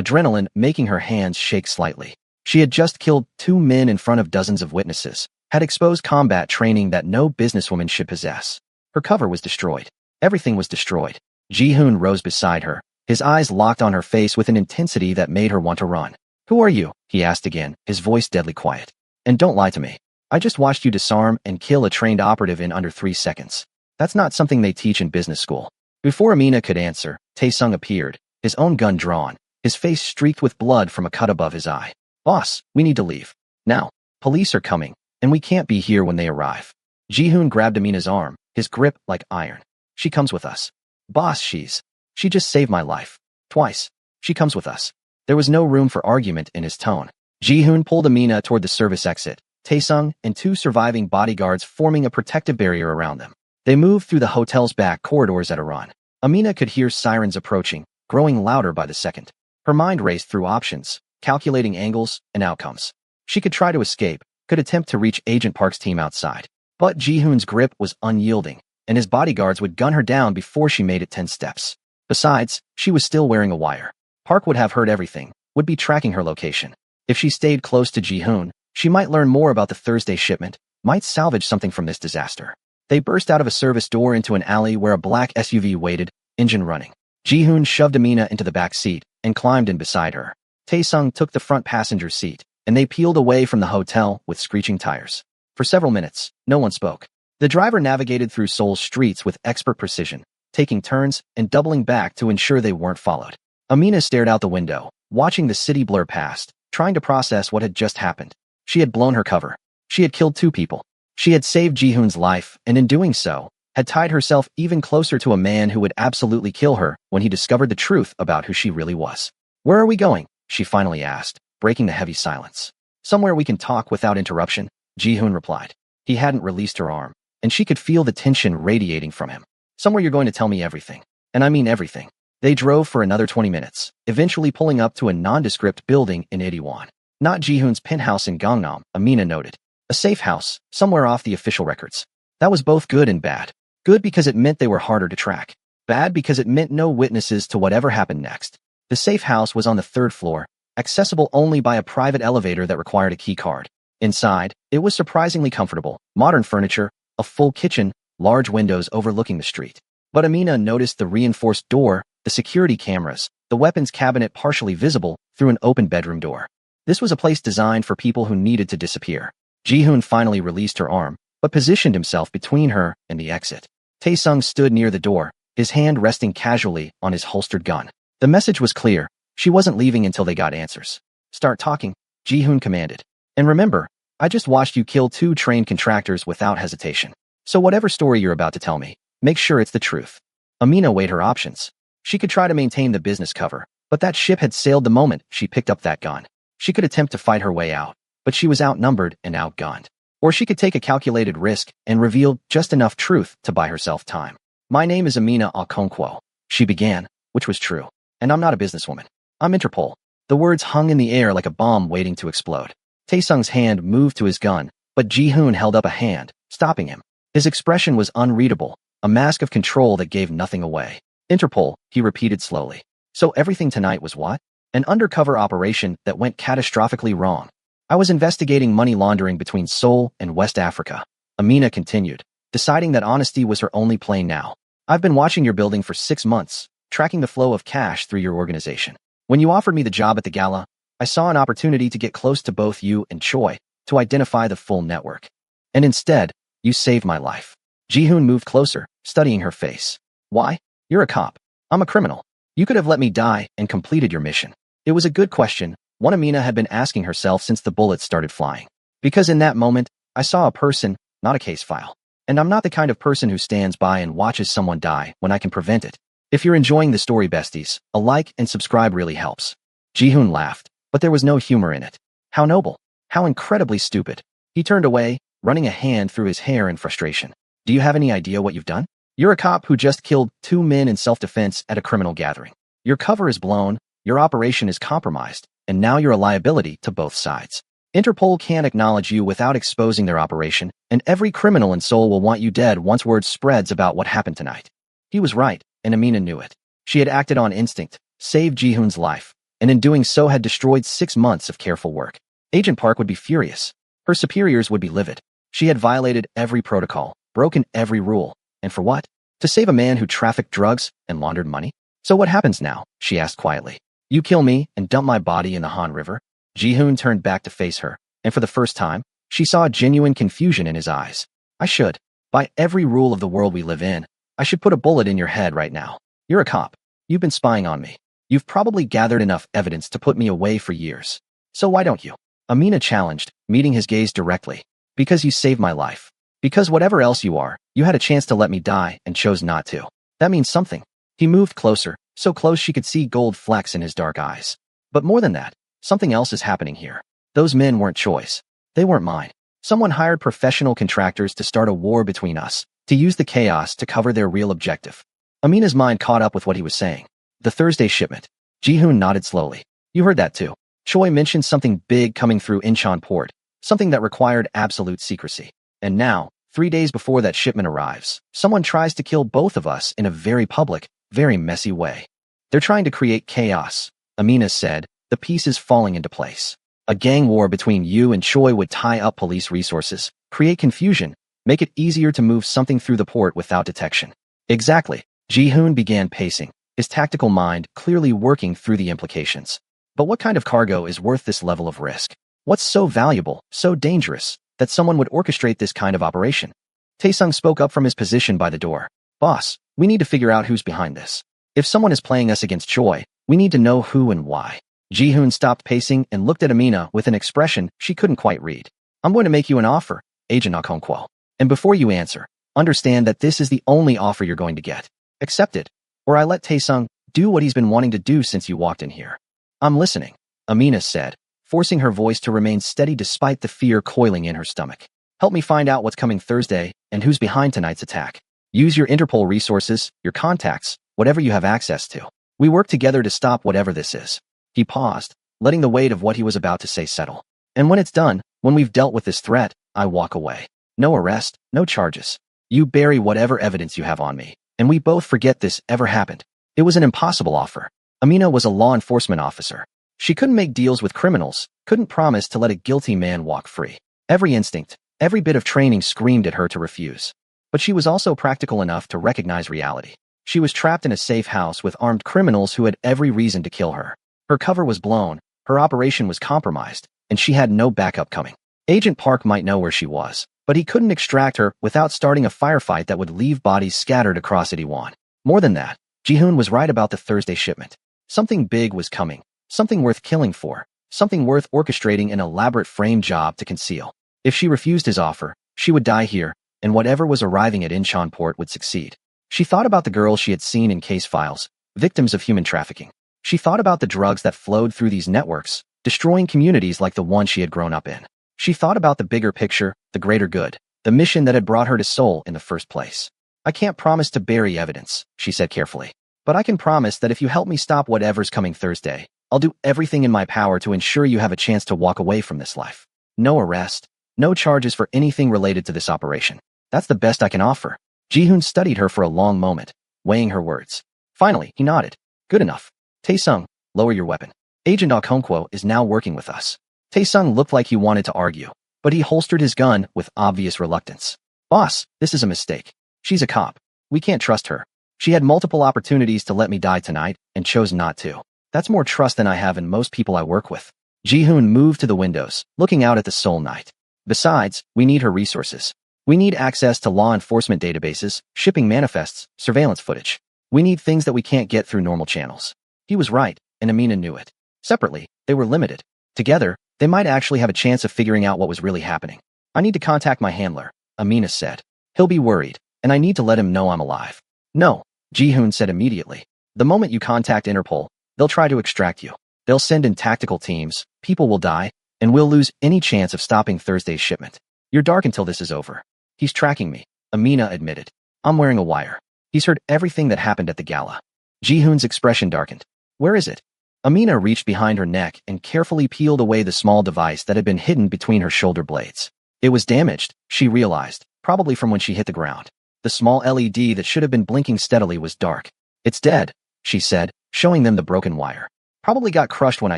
adrenaline making her hands shake slightly. She had just killed 2 men in front of dozens of witnesses, had exposed combat training that no businesswoman should possess. Her cover was destroyed. Everything was destroyed. Ji-hoon rose beside her, his eyes locked on her face with an intensity that made her want to run. "Who are you?" he asked again, his voice deadly quiet. "And don't lie to me. I just watched you disarm and kill a trained operative in under 3 seconds. That's not something they teach in business school." Before Amina could answer, Tae-sung appeared, his own gun drawn, his face streaked with blood from a cut above his eye. "Boss, we need to leave. Now. Police are coming, and we can't be here when they arrive." Ji-hoon grabbed Amina's arm, his grip like iron. "She comes with us. Boss, she just saved my life. Twice. She comes with us." There was no room for argument in his tone. Ji-hoon pulled Amina toward the service exit, Tae-sung and 2 surviving bodyguards forming a protective barrier around them. They moved through the hotel's back corridors at a run. Amina could hear sirens approaching, growing louder by the second. Her mind raced through options, calculating angles and outcomes. She could try to escape, could attempt to reach Agent Park's team outside. But Ji-hoon's grip was unyielding, and his bodyguards would gun her down before she made it 10 steps. Besides, she was still wearing a wire. Park would have heard everything, would be tracking her location. If she stayed close to Ji-hoon, she might learn more about the Thursday shipment, might salvage something from this disaster. They burst out of a service door into an alley where a black SUV waited, engine running. Ji-hoon shoved Amina into the back seat and climbed in beside her. Tae-sung took the front passenger seat, and they peeled away from the hotel with screeching tires. For several minutes, no one spoke. The driver navigated through Seoul's streets with expert precision, taking turns and doubling back to ensure they weren't followed. Amina stared out the window, watching the city blur past, trying to process what had just happened. She had blown her cover. She had killed 2 people. She had saved Ji-hoon's life, and in doing so, had tied herself even closer to a man who would absolutely kill her when he discovered the truth about who she really was. "Where are we going?" she finally asked, breaking the heavy silence. "Somewhere we can talk without interruption," Ji-hoon replied. He hadn't released her arm, and she could feel the tension radiating from him. "Somewhere you're going to tell me everything. And I mean everything." They drove for another 20 minutes, eventually pulling up to a nondescript building in Itaewon. Not Ji-hoon's penthouse in Gangnam, Amina noted. A safe house, somewhere off the official records. That was both good and bad. Good because it meant they were harder to track. Bad because it meant no witnesses to whatever happened next. The safe house was on the 3rd floor, accessible only by a private elevator that required a key card. Inside, it was surprisingly comfortable. Modern furniture, a full kitchen, large windows overlooking the street. But Amina noticed the reinforced door, the security cameras, the weapons cabinet partially visible through an open bedroom door. This was a place designed for people who needed to disappear. Ji-hoon finally released her arm, but positioned himself between her and the exit. Tae-sung stood near the door, his hand resting casually on his holstered gun. The message was clear. She wasn't leaving until they got answers. "Start talking," Ji-hoon commanded. "And remember, I just watched you kill 2 trained contractors without hesitation. So whatever story you're about to tell me, make sure it's the truth." Amina weighed her options. She could try to maintain the business cover, but that ship had sailed the moment she picked up that gun. She could attempt to fight her way out, but she was outnumbered and outgunned. Or she could take a calculated risk and reveal just enough truth to buy herself time. "My name is Amina Okonkwo," she began, which was true. "And I'm not a businesswoman. I'm Interpol." The words hung in the air like a bomb waiting to explode. Tae-sung's hand moved to his gun, but Ji-hoon held up a hand, stopping him. His expression was unreadable, a mask of control that gave nothing away. "Interpol," he repeated slowly. "So everything tonight was what? An undercover operation that went catastrophically wrong. I was investigating money laundering between Seoul and West Africa." Amina continued, deciding that honesty was her only play now. "I've been watching your building for 6 months, tracking the flow of cash through your organization. When you offered me the job at the Gala, I saw an opportunity to get close to both you and Choi, to identify the full network. And instead, you saved my life." Ji-hoon moved closer, studying her face. "Why? You're a cop. I'm a criminal. You could have let me die and completed your mission." It was a good question, one Amina had been asking herself since the bullets started flying. "Because in that moment, I saw a person, not a case file. And I'm not the kind of person who stands by and watches someone die when I can prevent it." If you're enjoying the story, besties, a like and subscribe really helps. Ji-hoon laughed, but there was no humor in it. How noble. How incredibly stupid. He turned away, running a hand through his hair in frustration. "Do you have any idea what you've done? You're a cop who just killed 2 men in self-defense at a criminal gathering. Your cover is blown, your operation is compromised, and now you're a liability to both sides. Interpol can't acknowledge you without exposing their operation, and every criminal in Seoul will want you dead once word spreads about what happened tonight." He was right, and Amina knew it. She had acted on instinct, saved Ji-hoon's life, and in doing so had destroyed 6 months of careful work. Agent Park would be furious. Her superiors would be livid. She had violated every protocol, broken every rule. And for what? To save a man who trafficked drugs and laundered money? So what happens now? She asked quietly. You kill me and dump my body in the Han River? Ji-hoon turned back to face her, and for the first time, she saw genuine confusion in his eyes. I should. By every rule of the world we live in, I should put a bullet in your head right now. You're a cop. You've been spying on me. You've probably gathered enough evidence to put me away for years. So why don't you? Amina challenged, meeting his gaze directly. Because you saved my life. Because whatever else you are, you had a chance to let me die and chose not to. That means something. He moved closer, so close she could see gold flecks in his dark eyes. But more than that, something else is happening here. Those men weren't choice. They weren't mine. Someone hired professional contractors to start a war between us, to use the chaos to cover their real objective. Amina's mind caught up with what he was saying. The Thursday shipment. Ji-hoon nodded slowly. You heard that too. Choi mentioned something big coming through Incheon port, something that required absolute secrecy. And now, 3 days before that shipment arrives, someone tries to kill both of us in a very public, very messy way. They're trying to create chaos, Amina said, the pieces falling into place. A gang war between you and Choi would tie up police resources, create confusion, make it easier to move something through the port without detection. Exactly. Ji-hoon began pacing, his tactical mind clearly working through the implications. But what kind of cargo is worth this level of risk? What's so valuable, so dangerous, that someone would orchestrate this kind of operation? Taesung spoke up from his position by the door. Boss, we need to figure out who's behind this. If someone is playing us against Choi, we need to know who and why. Ji-hoon stopped pacing and looked at Amina with an expression she couldn't quite read. I'm going to make you an offer, Agent Okonkwo. And before you answer, understand that this is the only offer you're going to get. Accept it, or I let Taesung do what he's been wanting to do since you walked in here. I'm listening, Amina said, forcing her voice to remain steady despite the fear coiling in her stomach. Help me find out what's coming Thursday and who's behind tonight's attack. Use your Interpol resources, your contacts, whatever you have access to. We work together to stop whatever this is. He paused, letting the weight of what he was about to say settle. And when it's done, when we've dealt with this threat, I walk away. No arrest, no charges. You bury whatever evidence you have on me, and we both forget this ever happened. It was an impossible offer. Amina was a law enforcement officer. She couldn't make deals with criminals, couldn't promise to let a guilty man walk free. Every instinct, every bit of training screamed at her to refuse. But she was also practical enough to recognize reality. She was trapped in a safe house with armed criminals who had every reason to kill her. Her cover was blown, her operation was compromised, and she had no backup coming. Agent Park might know where she was, but he couldn't extract her without starting a firefight that would leave bodies scattered across Itaewon. More than that, Ji-hoon was right about the Thursday shipment. Something big was coming, something worth killing for, something worth orchestrating an elaborate frame job to conceal. If she refused his offer, she would die here, and whatever was arriving at Incheon port would succeed. She thought about the girls she had seen in case files, victims of human trafficking. She thought about the drugs that flowed through these networks, destroying communities like the one she had grown up in. She thought about the bigger picture, the greater good, the mission that had brought her to Seoul in the first place. I can't promise to bury evidence, she said carefully. But I can promise that if you help me stop whatever's coming Thursday, I'll do everything in my power to ensure you have a chance to walk away from this life. No arrest, no charges for anything related to this operation. That's the best I can offer. Ji-hoon studied her for a long moment, weighing her words. Finally, he nodded. Good enough. Taesung, lower your weapon. Agent Okonkwo is now working with us. Taesung looked like he wanted to argue, but he holstered his gun with obvious reluctance. Boss, this is a mistake. She's a cop. We can't trust her. She had multiple opportunities to let me die tonight and chose not to. That's more trust than I have in most people I work with. Ji-hoon moved to the windows, looking out at the Seoul night. Besides, we need her resources. We need access to law enforcement databases, shipping manifests, surveillance footage. We need things that we can't get through normal channels. He was right, and Amina knew it. Separately, they were limited. Together, they might actually have a chance of figuring out what was really happening. I need to contact my handler, Amina said. He'll be worried, and I need to let him know I'm alive. No, Ji-hoon said immediately. The moment you contact Interpol, they'll try to extract you. They'll send in tactical teams, people will die, and we'll lose any chance of stopping Thursday's shipment. You're dark until this is over. He's tracking me, Amina admitted. I'm wearing a wire. He's heard everything that happened at the gala. Ji-hoon's expression darkened. Where is it? Amina reached behind her neck and carefully peeled away the small device that had been hidden between her shoulder blades. It was damaged, she realized, probably from when she hit the ground. The small LED that should have been blinking steadily was dark. It's dead, she said, showing them the broken wire. Probably got crushed when I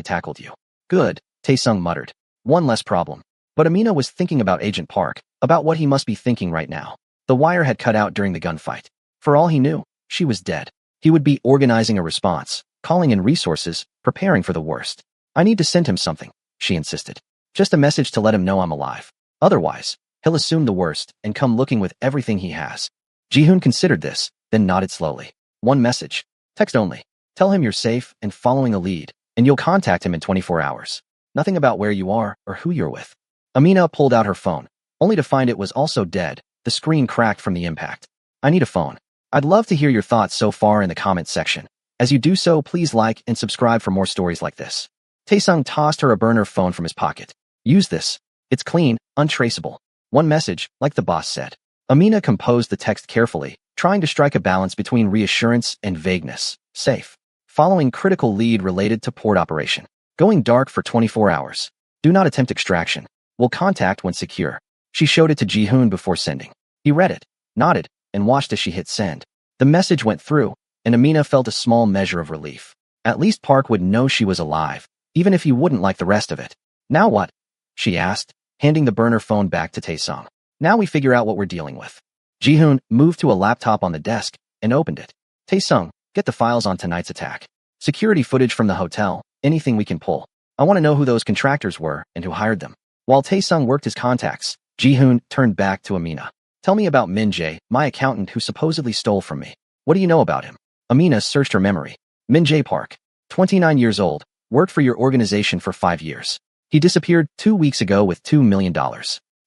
tackled you. Good, Taesung muttered. One less problem. But Amina was thinking about Agent Park, about what he must be thinking right now. The wire had cut out during the gunfight. For all he knew, she was dead. He would be organizing a response, calling in resources, preparing for the worst. I need to send him something, she insisted. Just a message to let him know I'm alive. Otherwise, he'll assume the worst and come looking with everything he has. Ji-hoon considered this, then nodded slowly. One message. Text only. Tell him you're safe and following a lead, and you'll contact him in 24 hours. Nothing about where you are or who you're with. Amina pulled out her phone, only to find it was also dead. The screen cracked from the impact. I need a phone. I'd love to hear your thoughts so far in the comments section. As you do so, please like and subscribe for more stories like this. Taesung tossed her a burner phone from his pocket. Use this. It's clean, untraceable. One message, like the boss said. Amina composed the text carefully, trying to strike a balance between reassurance and vagueness. Safe. Following critical lead related to port operation. Going dark for 24 hours. Do not attempt extraction. Will contact when secure. She showed it to Ji-hoon before sending. He read it, nodded, and watched as she hit send. The message went through, and Amina felt a small measure of relief. At least Park would know she was alive, even if he wouldn't like the rest of it. Now what? She asked, handing the burner phone back to Taesung. Now we figure out what we're dealing with. Ji-hoon moved to a laptop on the desk and opened it. Taesung, get the files on tonight's attack. Security footage from the hotel, anything we can pull. I want to know who those contractors were and who hired them. While Taesung worked his contacts, Ji-hoon turned back to Amina. Tell me about Min Jae, my accountant who supposedly stole from me. What do you know about him? Amina searched her memory. Min Jae Park, 29 years old, worked for your organization for 5 years. He disappeared 2 weeks ago with $2 million.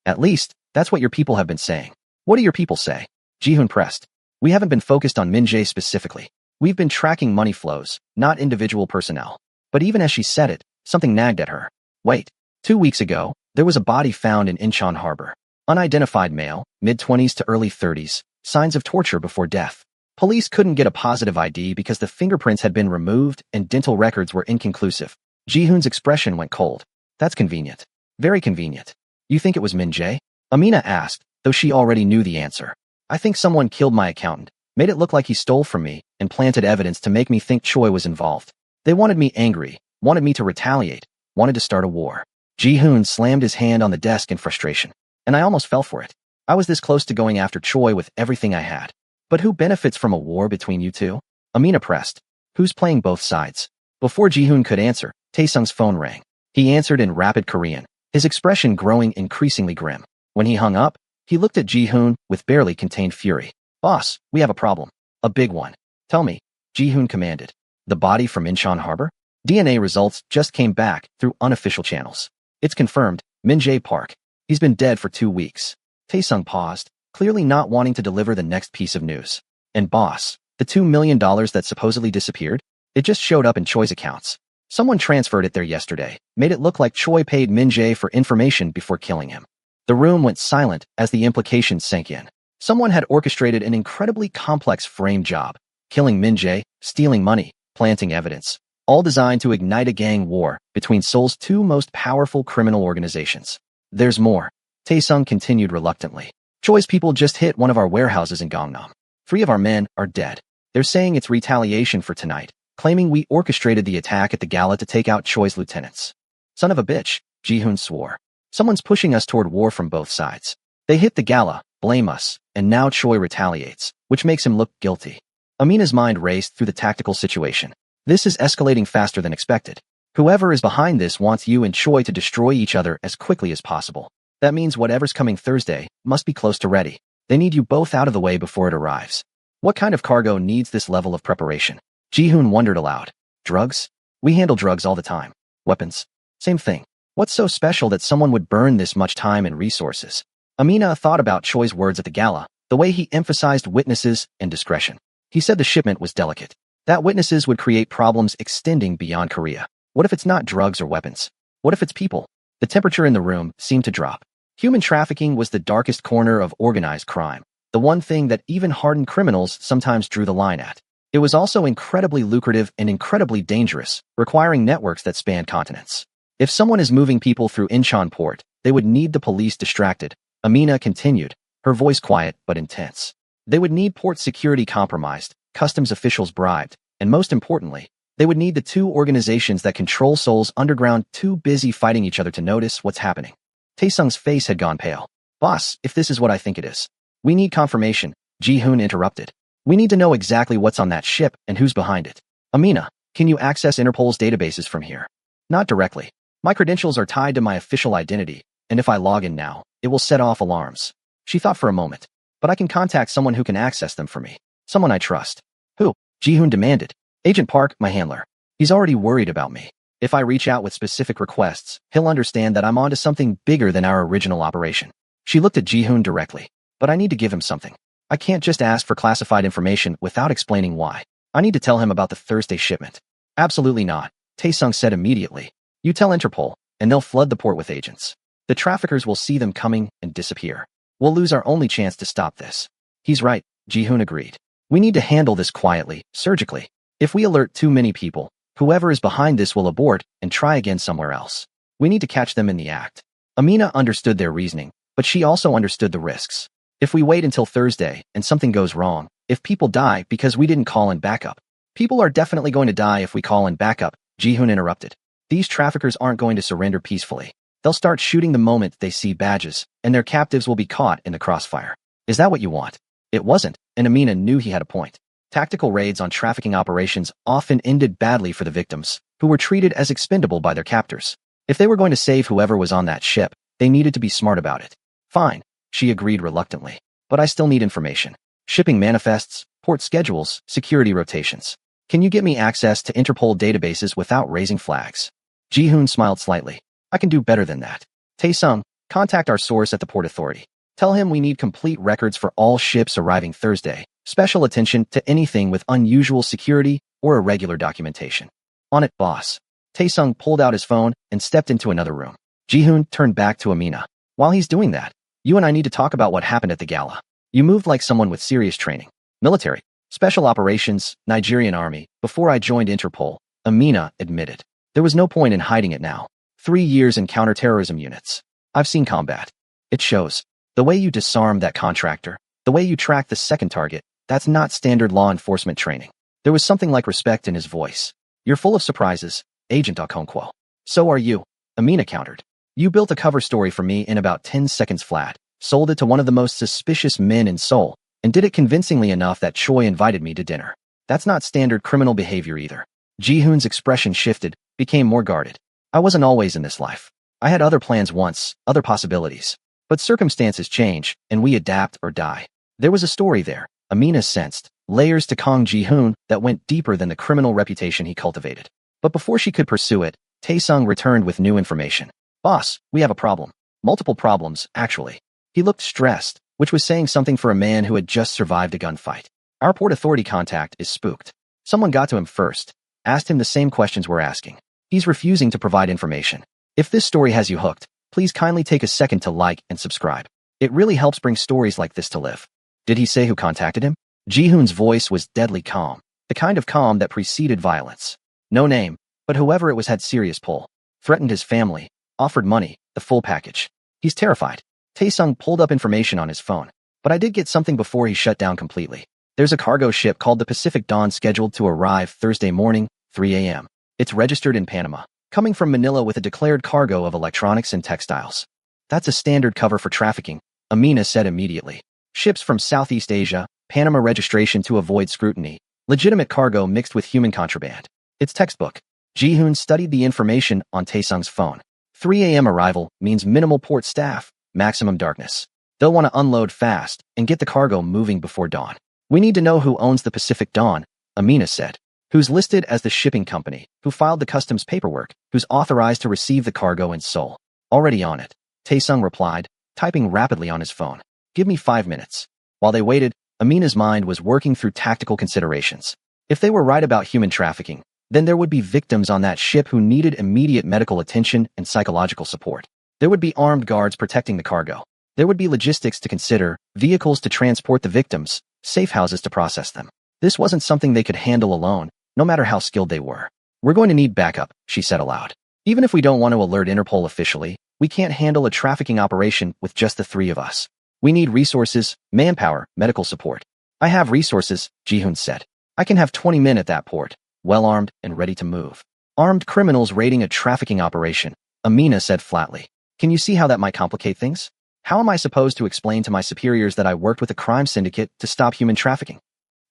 At least, that's what your people have been saying. What do your people say? Ji-hoon pressed. We haven't been focused on Min Jae specifically. We've been tracking money flows, not individual personnel. But even as she said it, something nagged at her. Wait. 2 weeks ago, there was a body found in Incheon Harbor. Unidentified male, mid-20s to early 30s, signs of torture before death. Police couldn't get a positive ID because the fingerprints had been removed and dental records were inconclusive. Ji-hoon's expression went cold. That's convenient. Very convenient. You think it was Min Jae? Amina asked, though she already knew the answer. I think someone killed my accountant, made it look like he stole from me, and planted evidence to make me think Choi was involved. They wanted me angry, wanted me to retaliate, wanted to start a war. Ji-hoon slammed his hand on the desk in frustration. And I almost fell for it. I was this close to going after Choi with everything I had. But who benefits from a war between you two? Amina pressed. Who's playing both sides? Before Ji-hoon could answer, Taesung's phone rang. He answered in rapid Korean, his expression growing increasingly grim. When he hung up, he looked at Ji-hoon with barely contained fury. Boss, we have a problem. A big one. Tell me, Ji-hoon commanded. The body from Incheon Harbor? DNA results just came back through unofficial channels. It's confirmed, Min Jae Park. He's been dead for 2 weeks. Taesung paused, clearly not wanting to deliver the next piece of news. And boss, the $2 million that supposedly disappeared? It just showed up in Choi's accounts. Someone transferred it there yesterday, made it look like Choi paid Min Jae for information before killing him. The room went silent as the implications sank in. Someone had orchestrated an incredibly complex frame job, killing Min Jae, stealing money, planting evidence, all designed to ignite a gang war between Seoul's 2 most powerful criminal organizations. There's more. Taesung continued reluctantly. Choi's people just hit one of our warehouses in Gangnam. 3 of our men are dead. They're saying it's retaliation for tonight, claiming we orchestrated the attack at the Gala to take out Choi's lieutenants. Son of a bitch, Ji-hoon swore. Someone's pushing us toward war from both sides. They hit the Gala, blame us, and now Choi retaliates, which makes him look guilty. Amina's mind raced through the tactical situation. This is escalating faster than expected. Whoever is behind this wants you and Choi to destroy each other as quickly as possible. That means whatever's coming Thursday must be close to ready. They need you both out of the way before it arrives. What kind of cargo needs this level of preparation? Ji-hoon wondered aloud. Drugs? We handle drugs all the time. Weapons? Same thing. What's so special that someone would burn this much time and resources? Amina thought about Choi's words at the Gala, the way he emphasized witnesses and discretion. He said the shipment was delicate, that witnesses would create problems extending beyond Korea. What if it's not drugs or weapons? What if it's people? The temperature in the room seemed to drop. Human trafficking was the darkest corner of organized crime, the one thing that even hardened criminals sometimes drew the line at. It was also incredibly lucrative and incredibly dangerous, requiring networks that spanned continents. If someone is moving people through Incheon port, they would need the police distracted. Amina continued, her voice quiet but intense. They would need port security compromised, customs officials bribed, and most importantly, They would need the two organizations that control Seoul's underground too busy fighting each other to notice what's happening. Taesung's face had gone pale. Boss, if this is what I think it is. We need confirmation, Ji-hoon interrupted. We need to know exactly what's on that ship and who's behind it. Amina, can you access Interpol's databases from here? Not directly. My credentials are tied to my official identity, and if I log in now, it will set off alarms. She thought for a moment. But I can contact someone who can access them for me. Someone I trust. Who? Ji-hoon demanded. Agent Park, my handler. He's already worried about me. If I reach out with specific requests, he'll understand that I'm onto something bigger than our original operation. She looked at Ji-hoon directly. But I need to give him something. I can't just ask for classified information without explaining why. I need to tell him about the Thursday shipment. Absolutely not, Taesung said immediately. You tell Interpol, and they'll flood the port with agents. The traffickers will see them coming and disappear. We'll lose our only chance to stop this. He's right, Ji-hoon agreed. We need to handle this quietly, surgically. If we alert too many people, whoever is behind this will abort and try again somewhere else. We need to catch them in the act. Amina understood their reasoning, but she also understood the risks. If we wait until Thursday and something goes wrong, if people die because we didn't call in backup, people are definitely going to die if we call in backup, Ji-hoon interrupted. These traffickers aren't going to surrender peacefully. They'll start shooting the moment they see badges, and their captives will be caught in the crossfire. Is that what you want? It wasn't, and Amina knew he had a point. Tactical raids on trafficking operations often ended badly for the victims, who were treated as expendable by their captors. If they were going to save whoever was on that ship, they needed to be smart about it. Fine, she agreed reluctantly. But I still need information. Shipping manifests, port schedules, security rotations. Can you get me access to Interpol databases without raising flags? Ji-hoon smiled slightly. I can do better than that. Taesung, contact our source at the Port Authority. Tell him we need complete records for all ships arriving Thursday. Special attention to anything with unusual security or irregular documentation. On it, boss. Taesung pulled out his phone and stepped into another room. Ji-hoon turned back to Amina. While he's doing that, you and I need to talk about what happened at the gala. You moved like someone with serious training. Military, special operations, Nigerian army. Before I joined Interpol, Amina admitted. There was no point in hiding it now. 3 years in counterterrorism units. I've seen combat. It shows. The way you disarm that contractor, the way you track the second target, that's not standard law enforcement training. There was something like respect in his voice. You're full of surprises, Agent Okonkwo. So are you, Amina countered. You built a cover story for me in about 10 seconds flat, sold it to one of the most suspicious men in Seoul, and did it convincingly enough that Choi invited me to dinner. That's not standard criminal behavior either. Ji-hoon's expression shifted, became more guarded. I wasn't always in this life. I had other plans once, other possibilities. But circumstances change, and we adapt or die. There was a story there, Amina sensed, layers to Kang Ji-hoon that went deeper than the criminal reputation he cultivated. But before she could pursue it, Taesung returned with new information. Boss, we have a problem. Multiple problems, actually. He looked stressed, which was saying something for a man who had just survived a gunfight. Our Port Authority contact is spooked. Someone got to him first, asked him the same questions we're asking. He's refusing to provide information. If this story has you hooked, please kindly take a second to like and subscribe. It really helps bring stories like this to life. Did he say who contacted him? Ji-hoon's voice was deadly calm, the kind of calm that preceded violence. No name, but whoever it was had serious pull. Threatened his family, offered money, the full package. He's terrified. Taesung pulled up information on his phone. But I did get something before he shut down completely. There's a cargo ship called the Pacific Dawn scheduled to arrive Thursday morning, 3 a.m. It's registered in Panama, coming from Manila with a declared cargo of electronics and textiles. That's a standard cover for trafficking, Amina said immediately. Ships from Southeast Asia, Panama registration to avoid scrutiny, legitimate cargo mixed with human contraband. It's textbook. Ji-hoon studied the information on Taesung's phone. 3 a.m. arrival means minimal port staff, maximum darkness. They'll want to unload fast and get the cargo moving before dawn. We need to know who owns the Pacific Dawn, Amina said. Who's listed as the shipping company, who filed the customs paperwork, who's authorized to receive the cargo in Seoul. Already on it, Taesung replied, typing rapidly on his phone. Give me 5 minutes. While they waited, Amina's mind was working through tactical considerations. If they were right about human trafficking, then there would be victims on that ship who needed immediate medical attention and psychological support. There would be armed guards protecting the cargo. There would be logistics to consider, vehicles to transport the victims, safe houses to process them. This wasn't something they could handle alone, no matter how skilled they were. We're going to need backup, she said aloud. Even if we don't want to alert Interpol officially, we can't handle a trafficking operation with just the 3 of us. We need resources, manpower, medical support. I have resources, Ji-hoon said. I can have 20 men at that port. well-armed and ready to move. Armed criminals raiding a trafficking operation, Amina said flatly. Can you see how that might complicate things? How am I supposed to explain to my superiors that I worked with a crime syndicate to stop human trafficking?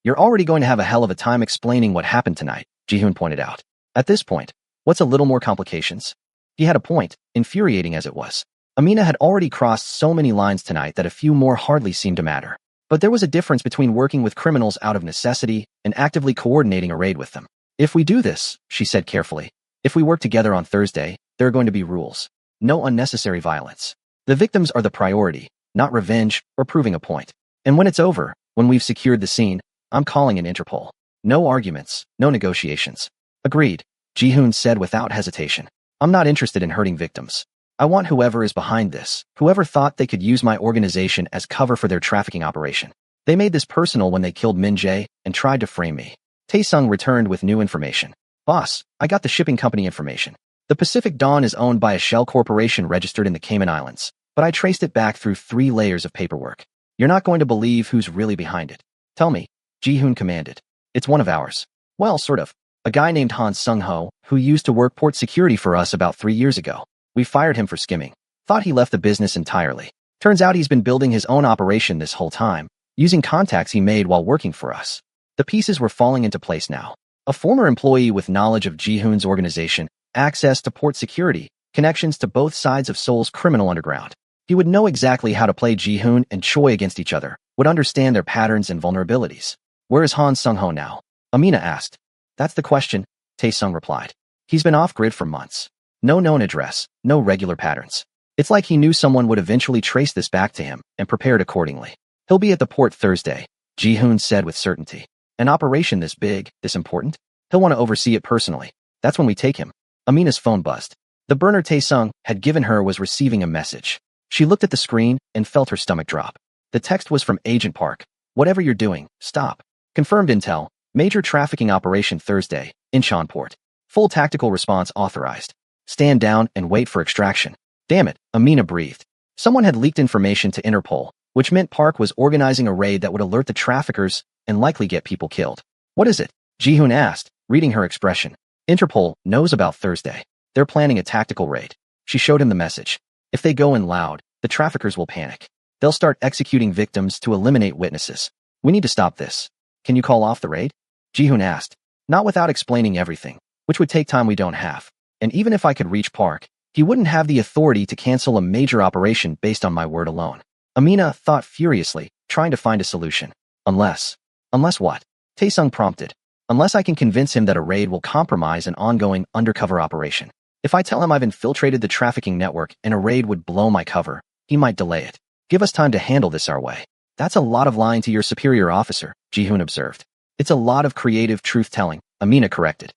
You're already going to have a hell of a time explaining what happened tonight, Jihoon pointed out. At this point, what's a little more complications? He had a point, infuriating as it was. Amina had already crossed so many lines tonight that a few more hardly seemed to matter. But there was a difference between working with criminals out of necessity and actively coordinating a raid with them. If we do this, she said carefully, if we work together on Thursday, there are going to be rules. No unnecessary violence. The victims are the priority, not revenge or proving a point. And when it's over, when we've secured the scene, I'm calling in Interpol. No arguments, no negotiations. Agreed, Jihoon said without hesitation. I'm not interested in hurting victims. I want whoever is behind this, whoever thought they could use my organization as cover for their trafficking operation. They made this personal when they killed Min Jae and tried to frame me. Taesung returned with new information. Boss, I got the shipping company information. The Pacific Dawn is owned by a shell corporation registered in the Cayman Islands, but I traced it back through 3 layers of paperwork. You're not going to believe who's really behind it. Tell me, Jihoon commanded. It's one of ours. Well, sort of. A guy named Han Sung-ho, who used to work port security for us about 3 years ago. We fired him for skimming. Thought he left the business entirely. Turns out he's been building his own operation this whole time, using contacts he made while working for us. The pieces were falling into place now. A former employee with knowledge of Jihoon's organization, access to port security, connections to both sides of Seoul's criminal underground. He would know exactly how to play Jihoon and Choi against each other, would understand their patterns and vulnerabilities. Where is Han Sung-ho now? Amina asked. That's the question, Taesung replied. He's been off-grid for months. No known address, no regular patterns. It's like he knew someone would eventually trace this back to him and prepared accordingly. He'll be at the port Thursday, Jihoon said with certainty. An operation this big, this important? He'll want to oversee it personally. That's when we take him. Amina's phone buzzed. The burner Taesung had given her was receiving a message. She looked at the screen and felt her stomach drop. The text was from Agent Park. Whatever you're doing, stop. Confirmed intel. Major trafficking operation Thursday, Incheon Port. Full tactical response authorized. Stand down and wait for extraction. Damn it, Amina breathed. Someone had leaked information to Interpol, which meant Park was organizing a raid that would alert the traffickers and likely get people killed. What is it? Jihoon asked, reading her expression. Interpol knows about Thursday. They're planning a tactical raid. She showed him the message. If they go in loud, the traffickers will panic. They'll start executing victims to eliminate witnesses. We need to stop this. Can you call off the raid? Jihoon asked. Not without explaining everything, which would take time we don't have. And even if I could reach Park, he wouldn't have the authority to cancel a major operation based on my word alone. Amina thought furiously, trying to find a solution. Unless what? Taesung prompted. Unless I can convince him that a raid will compromise an ongoing undercover operation. If I tell him I've infiltrated the trafficking network and a raid would blow my cover, he might delay it. Give us time to handle this our way. That's a lot of lying to your superior officer, Jihoon observed. It's a lot of creative truth-telling, Amina corrected.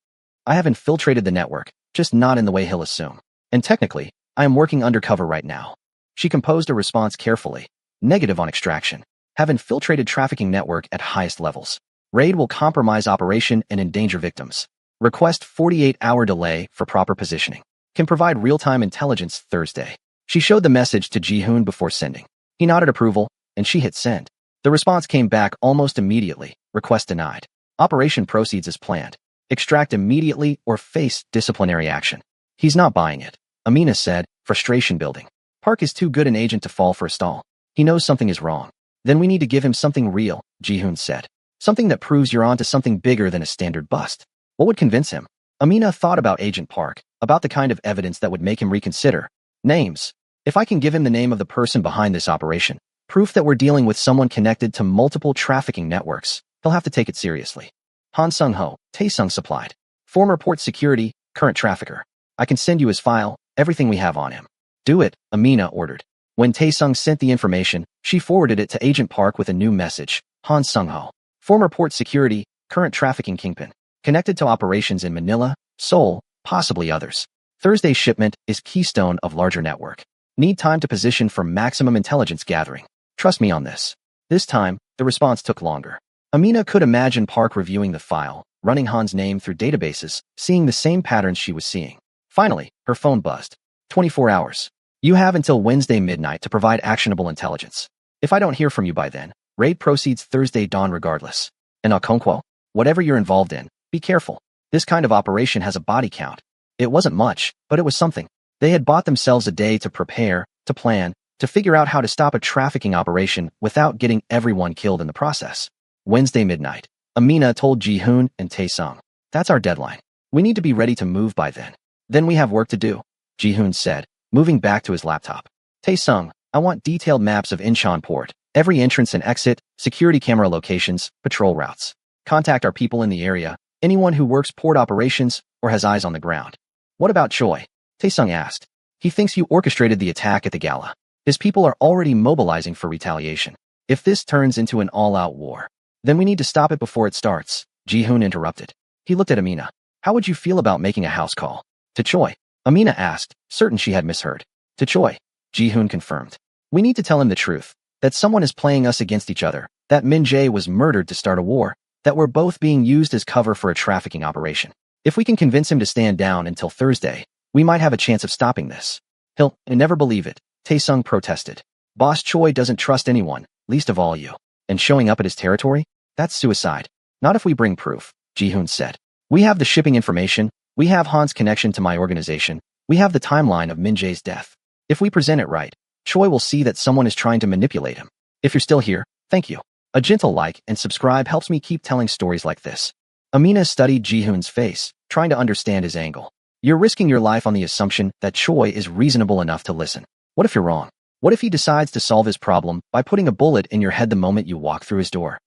I have infiltrated the network, just not in the way he'll assume. And technically, I am working undercover right now. She composed a response carefully. Negative on extraction. Have infiltrated trafficking network at highest levels. Raid will compromise operation and endanger victims. Request 48-hour delay for proper positioning. Can provide real-time intelligence Thursday. She showed the message to Jihoon before sending. He nodded approval, and she hit send. The response came back almost immediately. Request denied. Operation proceeds as planned. Extract immediately or face disciplinary action. He's not buying it, Amina said, frustration building. Park is too good an agent to fall for a stall. He knows something is wrong. Then we need to give him something real, Jihoon said. Something that proves you're onto something bigger than a standard bust. What would convince him? Amina thought about Agent Park, about the kind of evidence that would make him reconsider. Names. If I can give him the name of the person behind this operation, proof that we're dealing with someone connected to multiple trafficking networks, he'll have to take it seriously. Han Sung-ho, Taesung supplied. Former port security, current trafficker. I can send you his file, everything we have on him. Do it, Amina ordered. When Taesung sent the information, she forwarded it to Agent Park with a new message. Han Sung-ho. Former port security, current trafficking kingpin. Connected to operations in Manila, Seoul, possibly others. Thursday's shipment is keystone of larger network. Need time to position for maximum intelligence gathering. Trust me on this. This time, the response took longer. Amina could imagine Park reviewing the file, running Han's name through databases, seeing the same patterns she was seeing. Finally, her phone buzzed. 24 hours. You have until Wednesday midnight to provide actionable intelligence. If I don't hear from you by then, raid proceeds Thursday dawn regardless. And Okonkwo, whatever you're involved in, be careful. This kind of operation has a body count. It wasn't much, but it was something. They had bought themselves a day to prepare, to plan, to figure out how to stop a trafficking operation without getting everyone killed in the process. Wednesday midnight. Amina told Ji-hoon and Tae-sung. That's our deadline. We need to be ready to move by then. Then we have work to do, Ji-hoon said, moving back to his laptop. Tae-sung, I want detailed maps of Incheon Port, every entrance and exit, security camera locations, patrol routes. Contact our people in the area, anyone who works port operations or has eyes on the ground. What about Choi? Tae-sung asked. He thinks you orchestrated the attack at the Gala. His people are already mobilizing for retaliation. If this turns into an all-out war, then we need to stop it before it starts, Ji-hoon interrupted. He looked at Amina. How would you feel about making a house call? To Choi, Amina asked, certain she had misheard. To Choi, Ji-hoon confirmed. We need to tell him the truth, that someone is playing us against each other, that Min Jae was murdered to start a war, that we're both being used as cover for a trafficking operation. If we can convince him to stand down until Thursday, we might have a chance of stopping this. He'll never believe it, Tae-sung protested. Boss Choi doesn't trust anyone, least of all you. And showing up at his territory? That's suicide. Not if we bring proof, Ji-hoon said. We have the shipping information, we have Han's connection to my organization, we have the timeline of Min Jae's death. If we present it right, Choi will see that someone is trying to manipulate him. If you're still here, thank you. A gentle like and subscribe helps me keep telling stories like this. Amina studied Ji-hoon's face, trying to understand his angle. You're risking your life on the assumption that Choi is reasonable enough to listen. What if you're wrong? What if he decides to solve his problem by putting a bullet in your head the moment you walk through his door?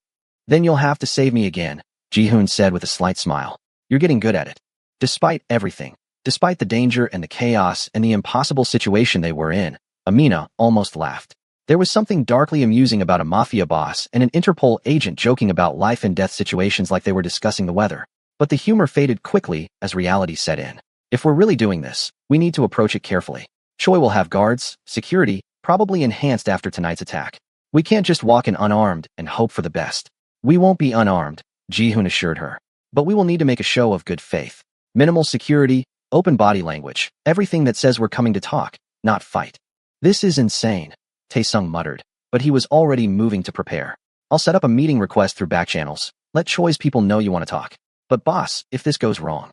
Then you'll have to save me again, Ji-hoon said with a slight smile. You're getting good at it. Despite everything, despite the danger and the chaos and the impossible situation they were in, Amina almost laughed. There was something darkly amusing about a Mafia boss and an Interpol agent joking about life and death situations like they were discussing the weather. But the humor faded quickly as reality set in. If we're really doing this, we need to approach it carefully. Choi will have guards, security, probably enhanced after tonight's attack. We can't just walk in unarmed and hope for the best. We won't be unarmed, Ji-hoon assured her. But we will need to make a show of good faith. Minimal security, open body language, everything that says we're coming to talk, not fight. This is insane, Tae-sung muttered, but he was already moving to prepare. I'll set up a meeting request through back channels. Let Choi's people know you want to talk. But boss, if this goes wrong,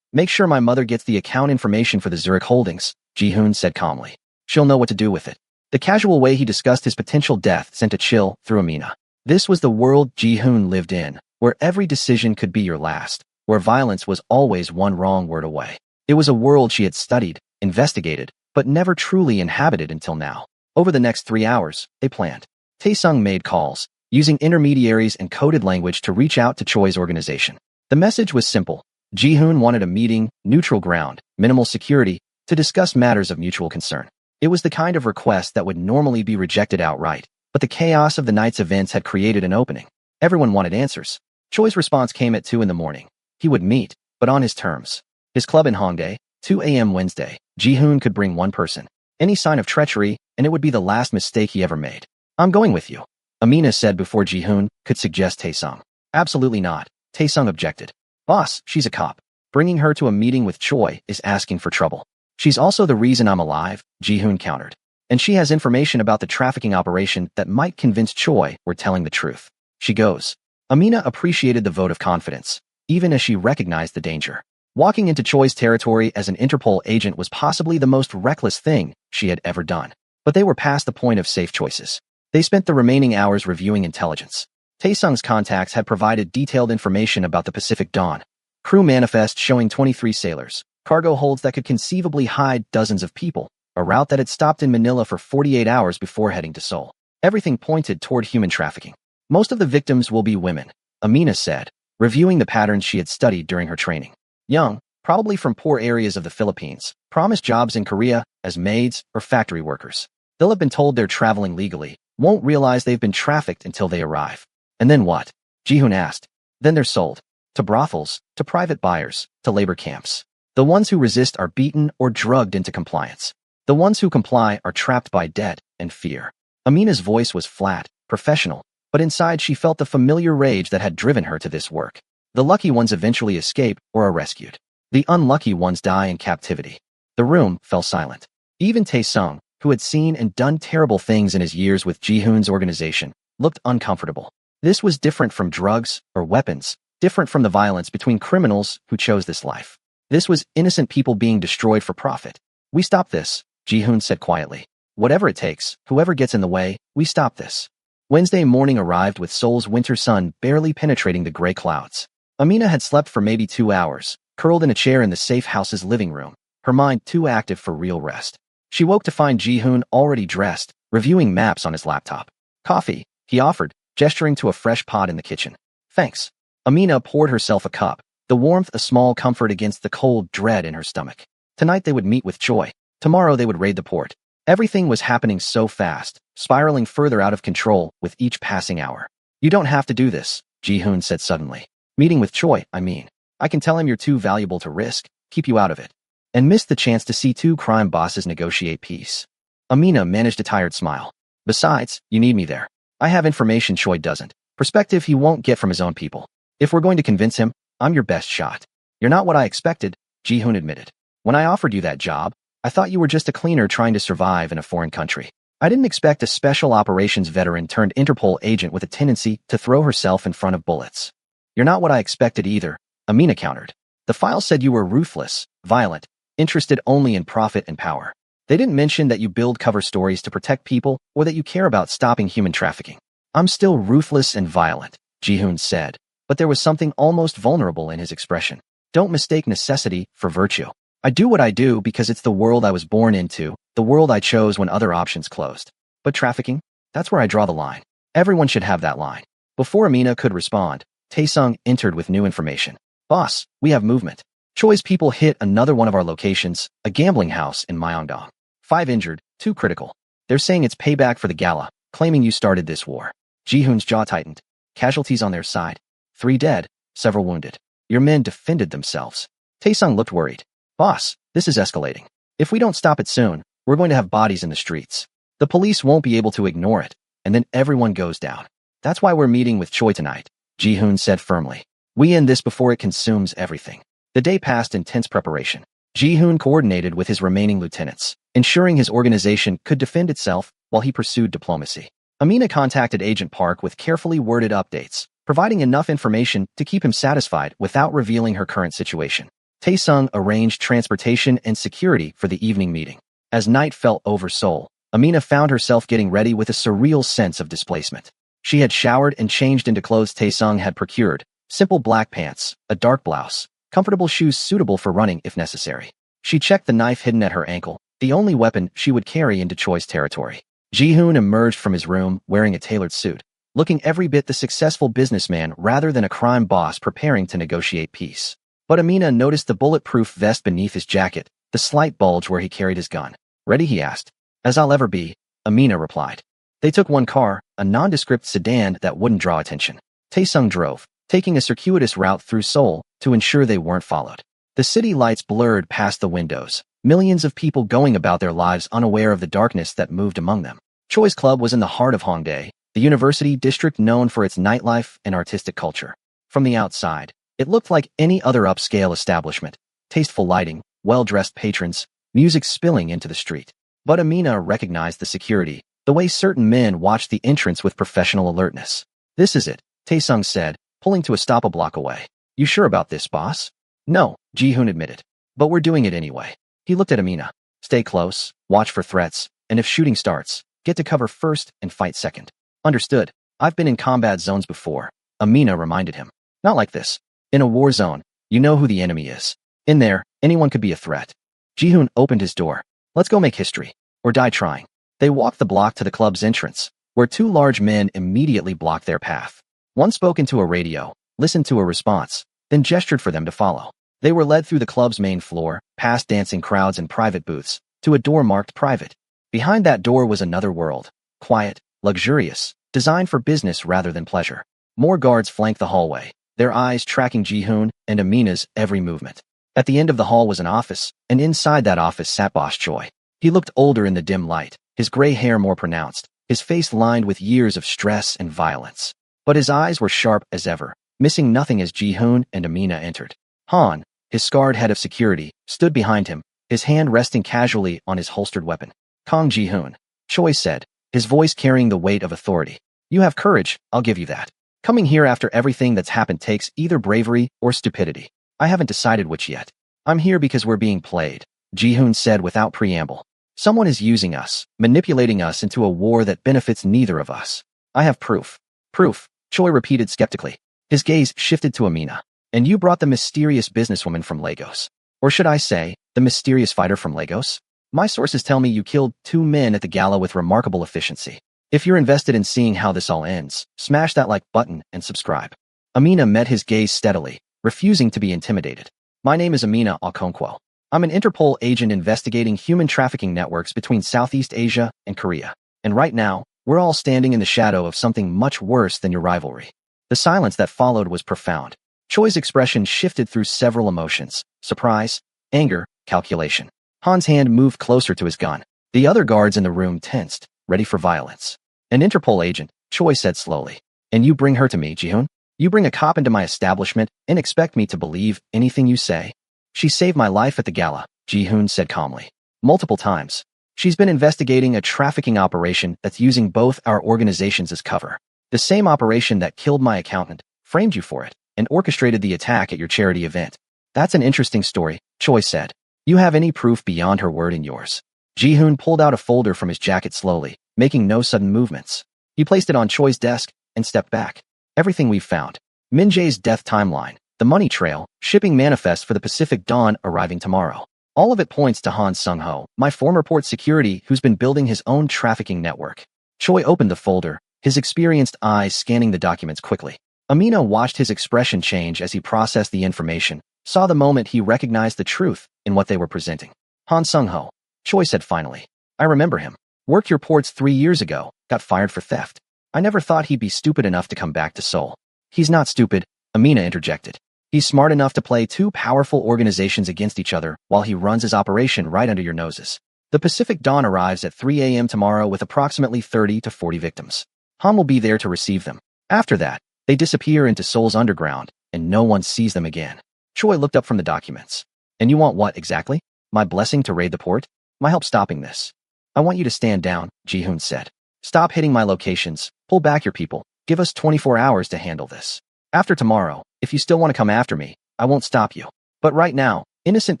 make sure my mother gets the account information for the Zurich holdings, Ji-hoon said calmly. She'll know what to do with it. The casual way he discussed his potential death sent a chill through Amina. This was the world Ji-hoon lived in, where every decision could be your last, where violence was always one wrong word away. It was a world she had studied, investigated, but never truly inhabited until now. Over the next 3 hours, they planned. Tae-sung made calls, using intermediaries and coded language to reach out to Choi's organization. The message was simple. Ji-hoon wanted a meeting, neutral ground, minimal security, to discuss matters of mutual concern. It was the kind of request that would normally be rejected outright, but the chaos of the night's events had created an opening. Everyone wanted answers. Choi's response came at 2 in the morning. He would meet, but on his terms. His club in Hongdae, 2 a.m. Wednesday. Ji-hoon could bring one person. Any sign of treachery, and it would be the last mistake he ever made. I'm going with you, Amina said before Ji-hoon could suggest Tae-sung. Absolutely not, Tae-sung objected. Boss, she's a cop. Bringing her to a meeting with Choi is asking for trouble. She's also the reason I'm alive, Ji-hoon countered. And she has information about the trafficking operation that might convince Choi we're telling the truth. She goes. Amina appreciated the vote of confidence, even as she recognized the danger. Walking into Choi's territory as an Interpol agent was possibly the most reckless thing she had ever done. But they were past the point of safe choices. They spent the remaining hours reviewing intelligence. Tae-sung's contacts had provided detailed information about the Pacific Dawn. Crew manifest showing 23 sailors, cargo holds that could conceivably hide dozens of people, a route that had stopped in Manila for 48 hours before heading to Seoul. Everything pointed toward human trafficking. Most of the victims will be women, Amina said, reviewing the patterns she had studied during her training. Young, probably from poor areas of the Philippines, promised jobs in Korea as maids or factory workers. They'll have been told they're traveling legally, won't realize they've been trafficked until they arrive. And then what? Ji-hoon asked. Then they're sold. To brothels, to private buyers, to labor camps. The ones who resist are beaten or drugged into compliance. The ones who comply are trapped by debt and fear. Amina's voice was flat, professional, but inside she felt the familiar rage that had driven her to this work. The lucky ones eventually escape or are rescued. The unlucky ones die in captivity. The room fell silent. Even Tae-sung, who had seen and done terrible things in his years with Ji-hoon's organization, looked uncomfortable. This was different from drugs or weapons. different from the violence between criminals who chose this life. This was innocent people being destroyed for profit. We stop this, Ji-hoon said quietly. Whatever it takes, whoever gets in the way, we stop this. Wednesday morning arrived with Seoul's winter sun barely penetrating the gray clouds. Amina had slept for maybe 2 hours, curled in a chair in the safe house's living room, her mind too active for real rest. She woke to find Ji-hoon already dressed, reviewing maps on his laptop. Coffee, he offered, gesturing to a fresh pot in the kitchen. Thanks. Amina poured herself a cup, the warmth a small comfort against the cold dread in her stomach. Tonight they would meet with Choi. Tomorrow they would raid the port. Everything was happening so fast, spiraling further out of control with each passing hour. You don't have to do this, Ji-hoon said suddenly. Meeting with Choi, I mean. I can tell him you're too valuable to risk, keep you out of it. And missed the chance to see two crime bosses negotiate peace. Amina managed a tired smile. Besides, you need me there. I have information Choi doesn't. Perspective he won't get from his own people. If we're going to convince him, I'm your best shot. You're not what I expected, Ji-hoon admitted. When I offered you that job, I thought you were just a cleaner trying to survive in a foreign country. I didn't expect a special operations veteran turned Interpol agent with a tendency to throw herself in front of bullets. You're not what I expected either, Amina countered. The file said you were ruthless, violent, interested only in profit and power. They didn't mention that you build cover stories to protect people or that you care about stopping human trafficking. I'm still ruthless and violent, Ji-hoon said, but there was something almost vulnerable in his expression. Don't mistake necessity for virtue. I do what I do because it's the world I was born into, the world I chose when other options closed. But trafficking? That's where I draw the line. Everyone should have that line. Before Amina could respond, Taesung entered with new information. Boss, we have movement. Choi's people hit another one of our locations, a gambling house in Myeongdong. 5 injured, 2 critical. They're saying it's payback for the Gala, claiming you started this war. Ji-hoon's jaw tightened. Casualties on their side. 3 dead, several wounded. Your men defended themselves. Taesung looked worried. Boss, this is escalating. If we don't stop it soon, we're going to have bodies in the streets. The police won't be able to ignore it, and then everyone goes down. That's why we're meeting with Choi tonight, Ji-hoon said firmly. We end this before it consumes everything. The day passed in tense preparation. Ji-hoon coordinated with his remaining lieutenants, ensuring his organization could defend itself while he pursued diplomacy. Amina contacted Agent Park with carefully worded updates, providing enough information to keep him satisfied without revealing her current situation. Taesung arranged transportation and security for the evening meeting. As night fell over Seoul, Amina found herself getting ready with a surreal sense of displacement. She had showered and changed into clothes Taesung had procured, simple black pants, a dark blouse, comfortable shoes suitable for running if necessary. She checked the knife hidden at her ankle, the only weapon she would carry into Choi's territory. Ji-hoon emerged from his room wearing a tailored suit, looking every bit the successful businessman rather than a crime boss preparing to negotiate peace. But Amina noticed the bulletproof vest beneath his jacket, the slight bulge where he carried his gun. Ready, he asked. As I'll ever be, Amina replied. They took one car, a nondescript sedan that wouldn't draw attention. Taesung drove, taking a circuitous route through Seoul to ensure they weren't followed. The city lights blurred past the windows, millions of people going about their lives unaware of the darkness that moved among them. Choi's Club was in the heart of Hongdae, the university district known for its nightlife and artistic culture. From the outside, it looked like any other upscale establishment, tasteful lighting, well-dressed patrons, music spilling into the street. But Amina recognized the security, the way certain men watched the entrance with professional alertness. This is it, Taesung said, pulling to a stop a block away. You sure about this, boss? No, Ji-hoon admitted. But we're doing it anyway. He looked at Amina. Stay close, watch for threats, and if shooting starts, get to cover first and fight second. Understood. I've been in combat zones before, Amina reminded him. Not like this. In a war zone, you know who the enemy is. In there, anyone could be a threat. Ji-hoon opened his door. Let's go make history. Or die trying. They walked the block to the club's entrance, where 2 large men immediately blocked their path. One spoke into a radio, listened to a response, then gestured for them to follow. They were led through the club's main floor, past dancing crowds and private booths, to a door marked private. Behind that door was another world, quiet, luxurious, designed for business rather than pleasure. More guards flanked the hallway, their eyes tracking Ji-hoon and Amina's every movement. At the end of the hall was an office, and inside that office sat Boss Choi. He looked older in the dim light, his gray hair more pronounced, his face lined with years of stress and violence. But his eyes were sharp as ever, missing nothing as Ji-hoon and Amina entered. Han, his scarred head of security, stood behind him, his hand resting casually on his holstered weapon. Kong Ji-hoon, Choi said, his voice carrying the weight of authority. You have courage, I'll give you that. Coming here after everything that's happened takes either bravery or stupidity. I haven't decided which yet. I'm here because we're being played, Ji-hoon said without preamble. Someone is using us, manipulating us into a war that benefits neither of us. I have proof. Proof, Choi repeated skeptically. His gaze shifted to Amina. And you brought the mysterious businesswoman from Lagos. Or should I say, the mysterious fighter from Lagos? My sources tell me you killed 2 men at the gala with remarkable efficiency. If you're invested in seeing how this all ends, smash that like button and subscribe. Amina met his gaze steadily, refusing to be intimidated. My name is Amina Okonkwo. I'm an Interpol agent investigating human trafficking networks between Southeast Asia and Korea. And right now, we're all standing in the shadow of something much worse than your rivalry. The silence that followed was profound. Choi's expression shifted through several emotions: surprise, anger, calculation. Han's hand moved closer to his gun. The other guards in the room tensed, ready for violence. An Interpol agent, Choi said slowly. And you bring her to me, Ji-hoon? You bring a cop into my establishment and expect me to believe anything you say? She saved my life at the gala, Ji-hoon said calmly. Multiple times. She's been investigating a trafficking operation that's using both our organizations as cover. The same operation that killed my accountant, framed you for it, and orchestrated the attack at your charity event. That's an interesting story, Choi said. You have any proof beyond her word and yours? Ji-hoon pulled out a folder from his jacket slowly, making no sudden movements. He placed it on Choi's desk and stepped back. Everything we've found. Min Jae's death timeline, the money trail, shipping manifest for the Pacific Dawn arriving tomorrow. All of it points to Han Sung-ho, my former port security who's been building his own trafficking network. Choi opened the folder, his experienced eyes scanning the documents quickly. Amina watched his expression change as he processed the information, saw the moment he recognized the truth in what they were presenting. Han Sung-ho, Choi said finally. I remember him. Worked your ports 3 years ago, got fired for theft. I never thought he'd be stupid enough to come back to Seoul. He's not stupid, Amina interjected. He's smart enough to play 2 powerful organizations against each other while he runs his operation right under your noses. The Pacific Dawn arrives at 3 a.m. tomorrow with approximately 30 to 40 victims. Han will be there to receive them. After that, they disappear into Seoul's underground, and no one sees them again. Choi looked up from the documents. And you want what exactly? My blessing to raid the port? My help stopping this? I want you to stand down, Ji-hoon said. Stop hitting my locations, pull back your people, give us 24 hours to handle this. After tomorrow, if you still want to come after me, I won't stop you. But right now, innocent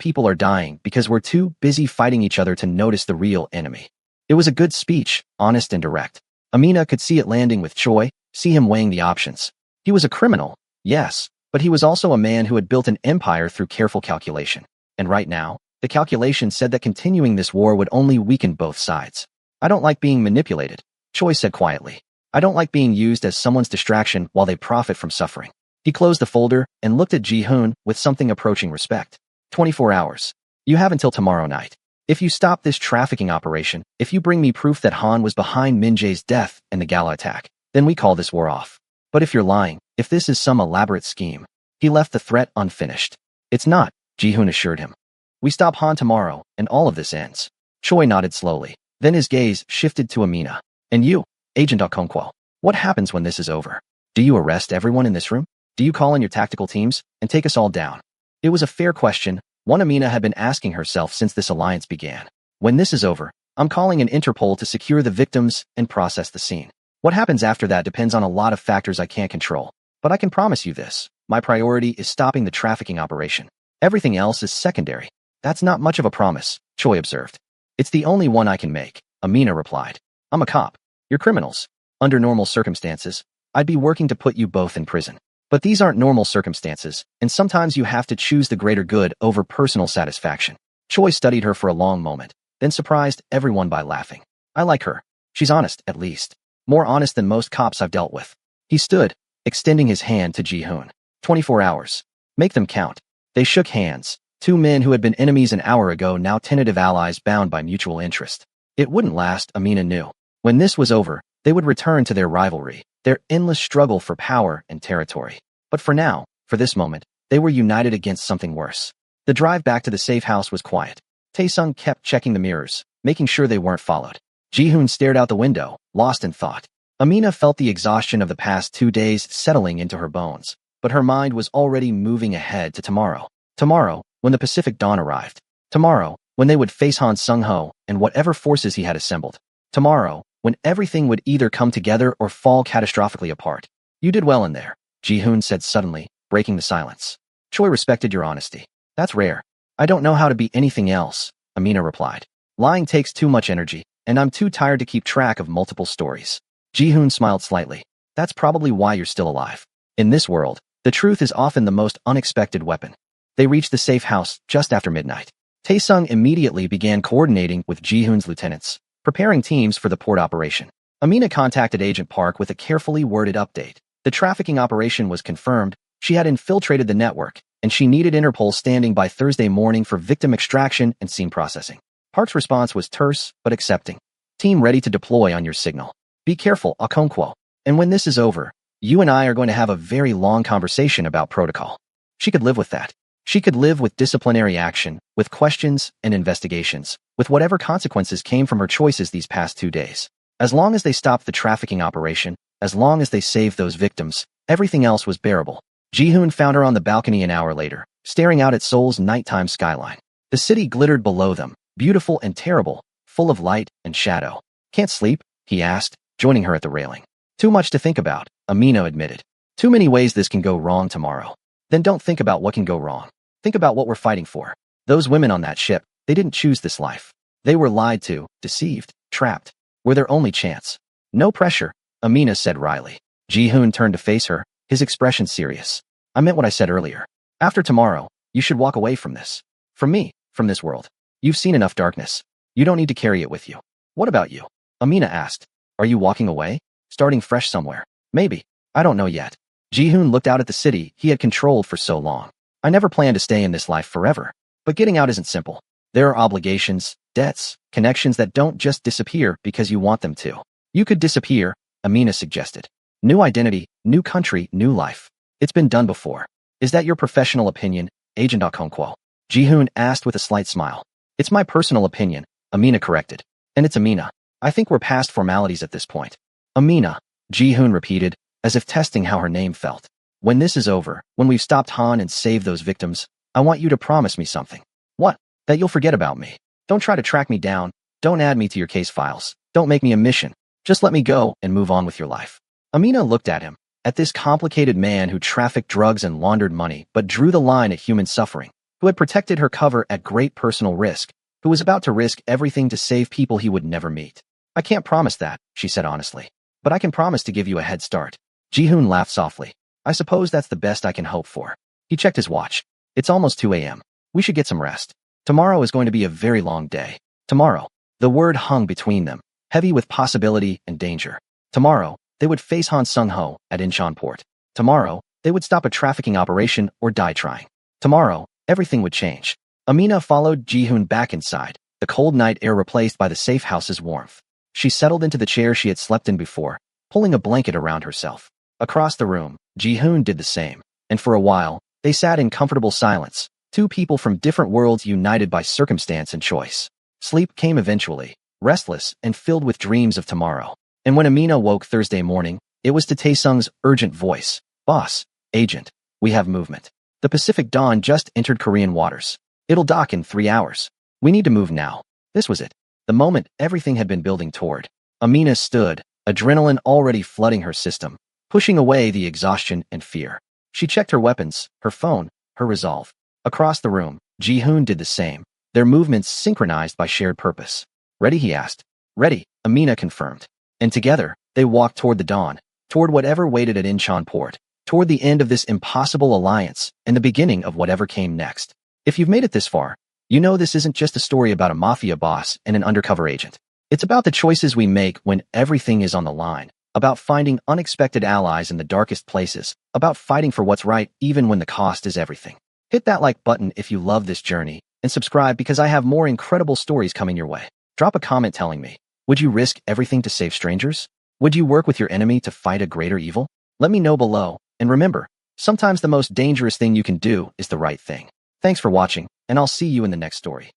people are dying because we're too busy fighting each other to notice the real enemy. It was a good speech, honest and direct. Amina could see it landing with Choi, see him weighing the options. He was a criminal, yes, but he was also a man who had built an empire through careful calculation. And right now, the calculation said that continuing this war would only weaken both sides. I don't like being manipulated, Choi said quietly. I don't like being used as someone's distraction while they profit from suffering. He closed the folder and looked at Ji-hoon with something approaching respect. 24 hours. You have until tomorrow night. If you stop this trafficking operation, if you bring me proof that Han was behind Min Jae's death and the Gala attack, then we call this war off. But if you're lying, if this is some elaborate scheme, he left the threat unfinished. It's not, Ji-hoon assured him. We stop Han tomorrow, and all of this ends. Choi nodded slowly. Then his gaze shifted to Amina. And you, Agent Okonkwo, what happens when this is over? Do you arrest everyone in this room? Do you call in your tactical teams and take us all down? It was a fair question, one Amina had been asking herself since this alliance began. When this is over, I'm calling an Interpol to secure the victims and process the scene. What happens after that depends on a lot of factors I can't control. But I can promise you this, my priority is stopping the trafficking operation. Everything else is secondary. That's not much of a promise, Choi observed. It's the only one I can make, Amina replied. I'm a cop. You're criminals. Under normal circumstances, I'd be working to put you both in prison. But these aren't normal circumstances, and sometimes you have to choose the greater good over personal satisfaction. Choi studied her for a long moment, then surprised everyone by laughing. I like her. She's honest, at least. More honest than most cops I've dealt with. He stood, extending his hand to Ji-hoon. 24 hours. Make them count. They shook hands. 2 men who had been enemies an hour ago, now tentative allies bound by mutual interest. It wouldn't last, Amina knew. When this was over, they would return to their rivalry, their endless struggle for power and territory. But for now, for this moment, they were united against something worse. The drive back to the safe house was quiet. Taesung kept checking the mirrors, making sure they weren't followed. Ji-hoon stared out the window, lost in thought. Amina felt the exhaustion of the past 2 days settling into her bones, but her mind was already moving ahead to tomorrow. Tomorrow, when the Pacific Dawn arrived. Tomorrow, when they would face Han Sung-ho and whatever forces he had assembled. Tomorrow, when everything would either come together or fall catastrophically apart. You did well in there, Ji-hoon said suddenly, breaking the silence. Choi respected your honesty. That's rare. I don't know how to be anything else, Amina replied. Lying takes too much energy, and I'm too tired to keep track of multiple stories. Ji-hoon smiled slightly. That's probably why you're still alive. In this world, the truth is often the most unexpected weapon. They reached the safe house just after midnight. Taesung immediately began coordinating with Ji-hoon's lieutenants, preparing teams for the port operation. Amina contacted Agent Park with a carefully worded update. The trafficking operation was confirmed, she had infiltrated the network, and she needed Interpol standing by Thursday morning for victim extraction and scene processing. Park's response was terse, but accepting. Team ready to deploy on your signal. Be careful, Okonkwo. And when this is over, you and I are going to have a very long conversation about protocol. She could live with that. She could live with disciplinary action, with questions and investigations, with whatever consequences came from her choices these past 2 days. As long as they stopped the trafficking operation, as long as they saved those victims, everything else was bearable. Ji-hoon found her on the balcony an hour later, staring out at Seoul's nighttime skyline. The city glittered below them, beautiful and terrible, full of light and shadow. Can't sleep? He asked, joining her at the railing. Too much to think about, Amina admitted. Too many ways this can go wrong tomorrow. Then don't think about what can go wrong. Think about what we're fighting for. Those women on that ship, they didn't choose this life. They were lied to, deceived, trapped. We're their only chance. No pressure, Amina said wryly. Ji-hoon turned to face her, his expression serious. I meant what I said earlier. After tomorrow, you should walk away from this. From me, from this world. You've seen enough darkness. You don't need to carry it with you. What about you? Amina asked. Are you walking away? Starting fresh somewhere? Maybe. I don't know yet. Ji-hoon looked out at the city he had controlled for so long. I never planned to stay in this life forever. But getting out isn't simple. There are obligations, debts, connections that don't just disappear because you want them to. You could disappear, Amina suggested. New identity, new country, new life. It's been done before. Is that your professional opinion, Agent Okonkwo? Ji-hoon asked with a slight smile. It's my personal opinion, Amina corrected. And it's Amina. I think we're past formalities at this point. Amina, Ji-hoon repeated, as if testing how her name felt. When this is over, when we've stopped Han and saved those victims, I want you to promise me something. What? That you'll forget about me. Don't try to track me down. Don't add me to your case files. Don't make me a mission. Just let me go and move on with your life. Amina looked at him, at this complicated man who trafficked drugs and laundered money but drew the line at human suffering, who had protected her cover at great personal risk, who was about to risk everything to save people he would never meet. I can't promise that, she said honestly. But I can promise to give you a head start. Ji-hoon laughed softly. I suppose that's the best I can hope for. He checked his watch. It's almost 2 a.m. We should get some rest. Tomorrow is going to be a very long day. Tomorrow. The word hung between them, heavy with possibility and danger. Tomorrow, they would face Han Sung-ho at Incheon Port. Tomorrow, they would stop a trafficking operation or die trying. Tomorrow, everything would change. Amina followed Ji-hoon back inside, the cold night air replaced by the safe house's warmth. She settled into the chair she had slept in before, pulling a blanket around herself. Across the room, Ji-hoon did the same, and for a while, they sat in comfortable silence, two people from different worlds united by circumstance and choice. Sleep came eventually, restless and filled with dreams of tomorrow. And when Amina woke Thursday morning, it was to Taesung's urgent voice. Boss, agent, we have movement. The Pacific Dawn just entered Korean waters. It'll dock in 3 hours. We need to move now. This was it. The moment everything had been building toward. Amina stood, adrenaline already flooding her system, pushing away the exhaustion and fear. She checked her weapons, her phone, her resolve. Across the room, Ji-hoon did the same, their movements synchronized by shared purpose. Ready, he asked. Ready, Amina confirmed. And together, they walked toward the dawn, toward whatever waited at Incheon Port, toward the end of this impossible alliance and the beginning of whatever came next. If you've made it this far, you know this isn't just a story about a mafia boss and an undercover agent. It's about the choices we make when everything is on the line, about finding unexpected allies in the darkest places, about fighting for what's right even when the cost is everything. Hit that like button if you love this journey, and subscribe because I have more incredible stories coming your way. Drop a comment telling me, would you risk everything to save strangers? Would you work with your enemy to fight a greater evil? Let me know below, and remember, sometimes the most dangerous thing you can do is the right thing. Thanks for watching, and I'll see you in the next story.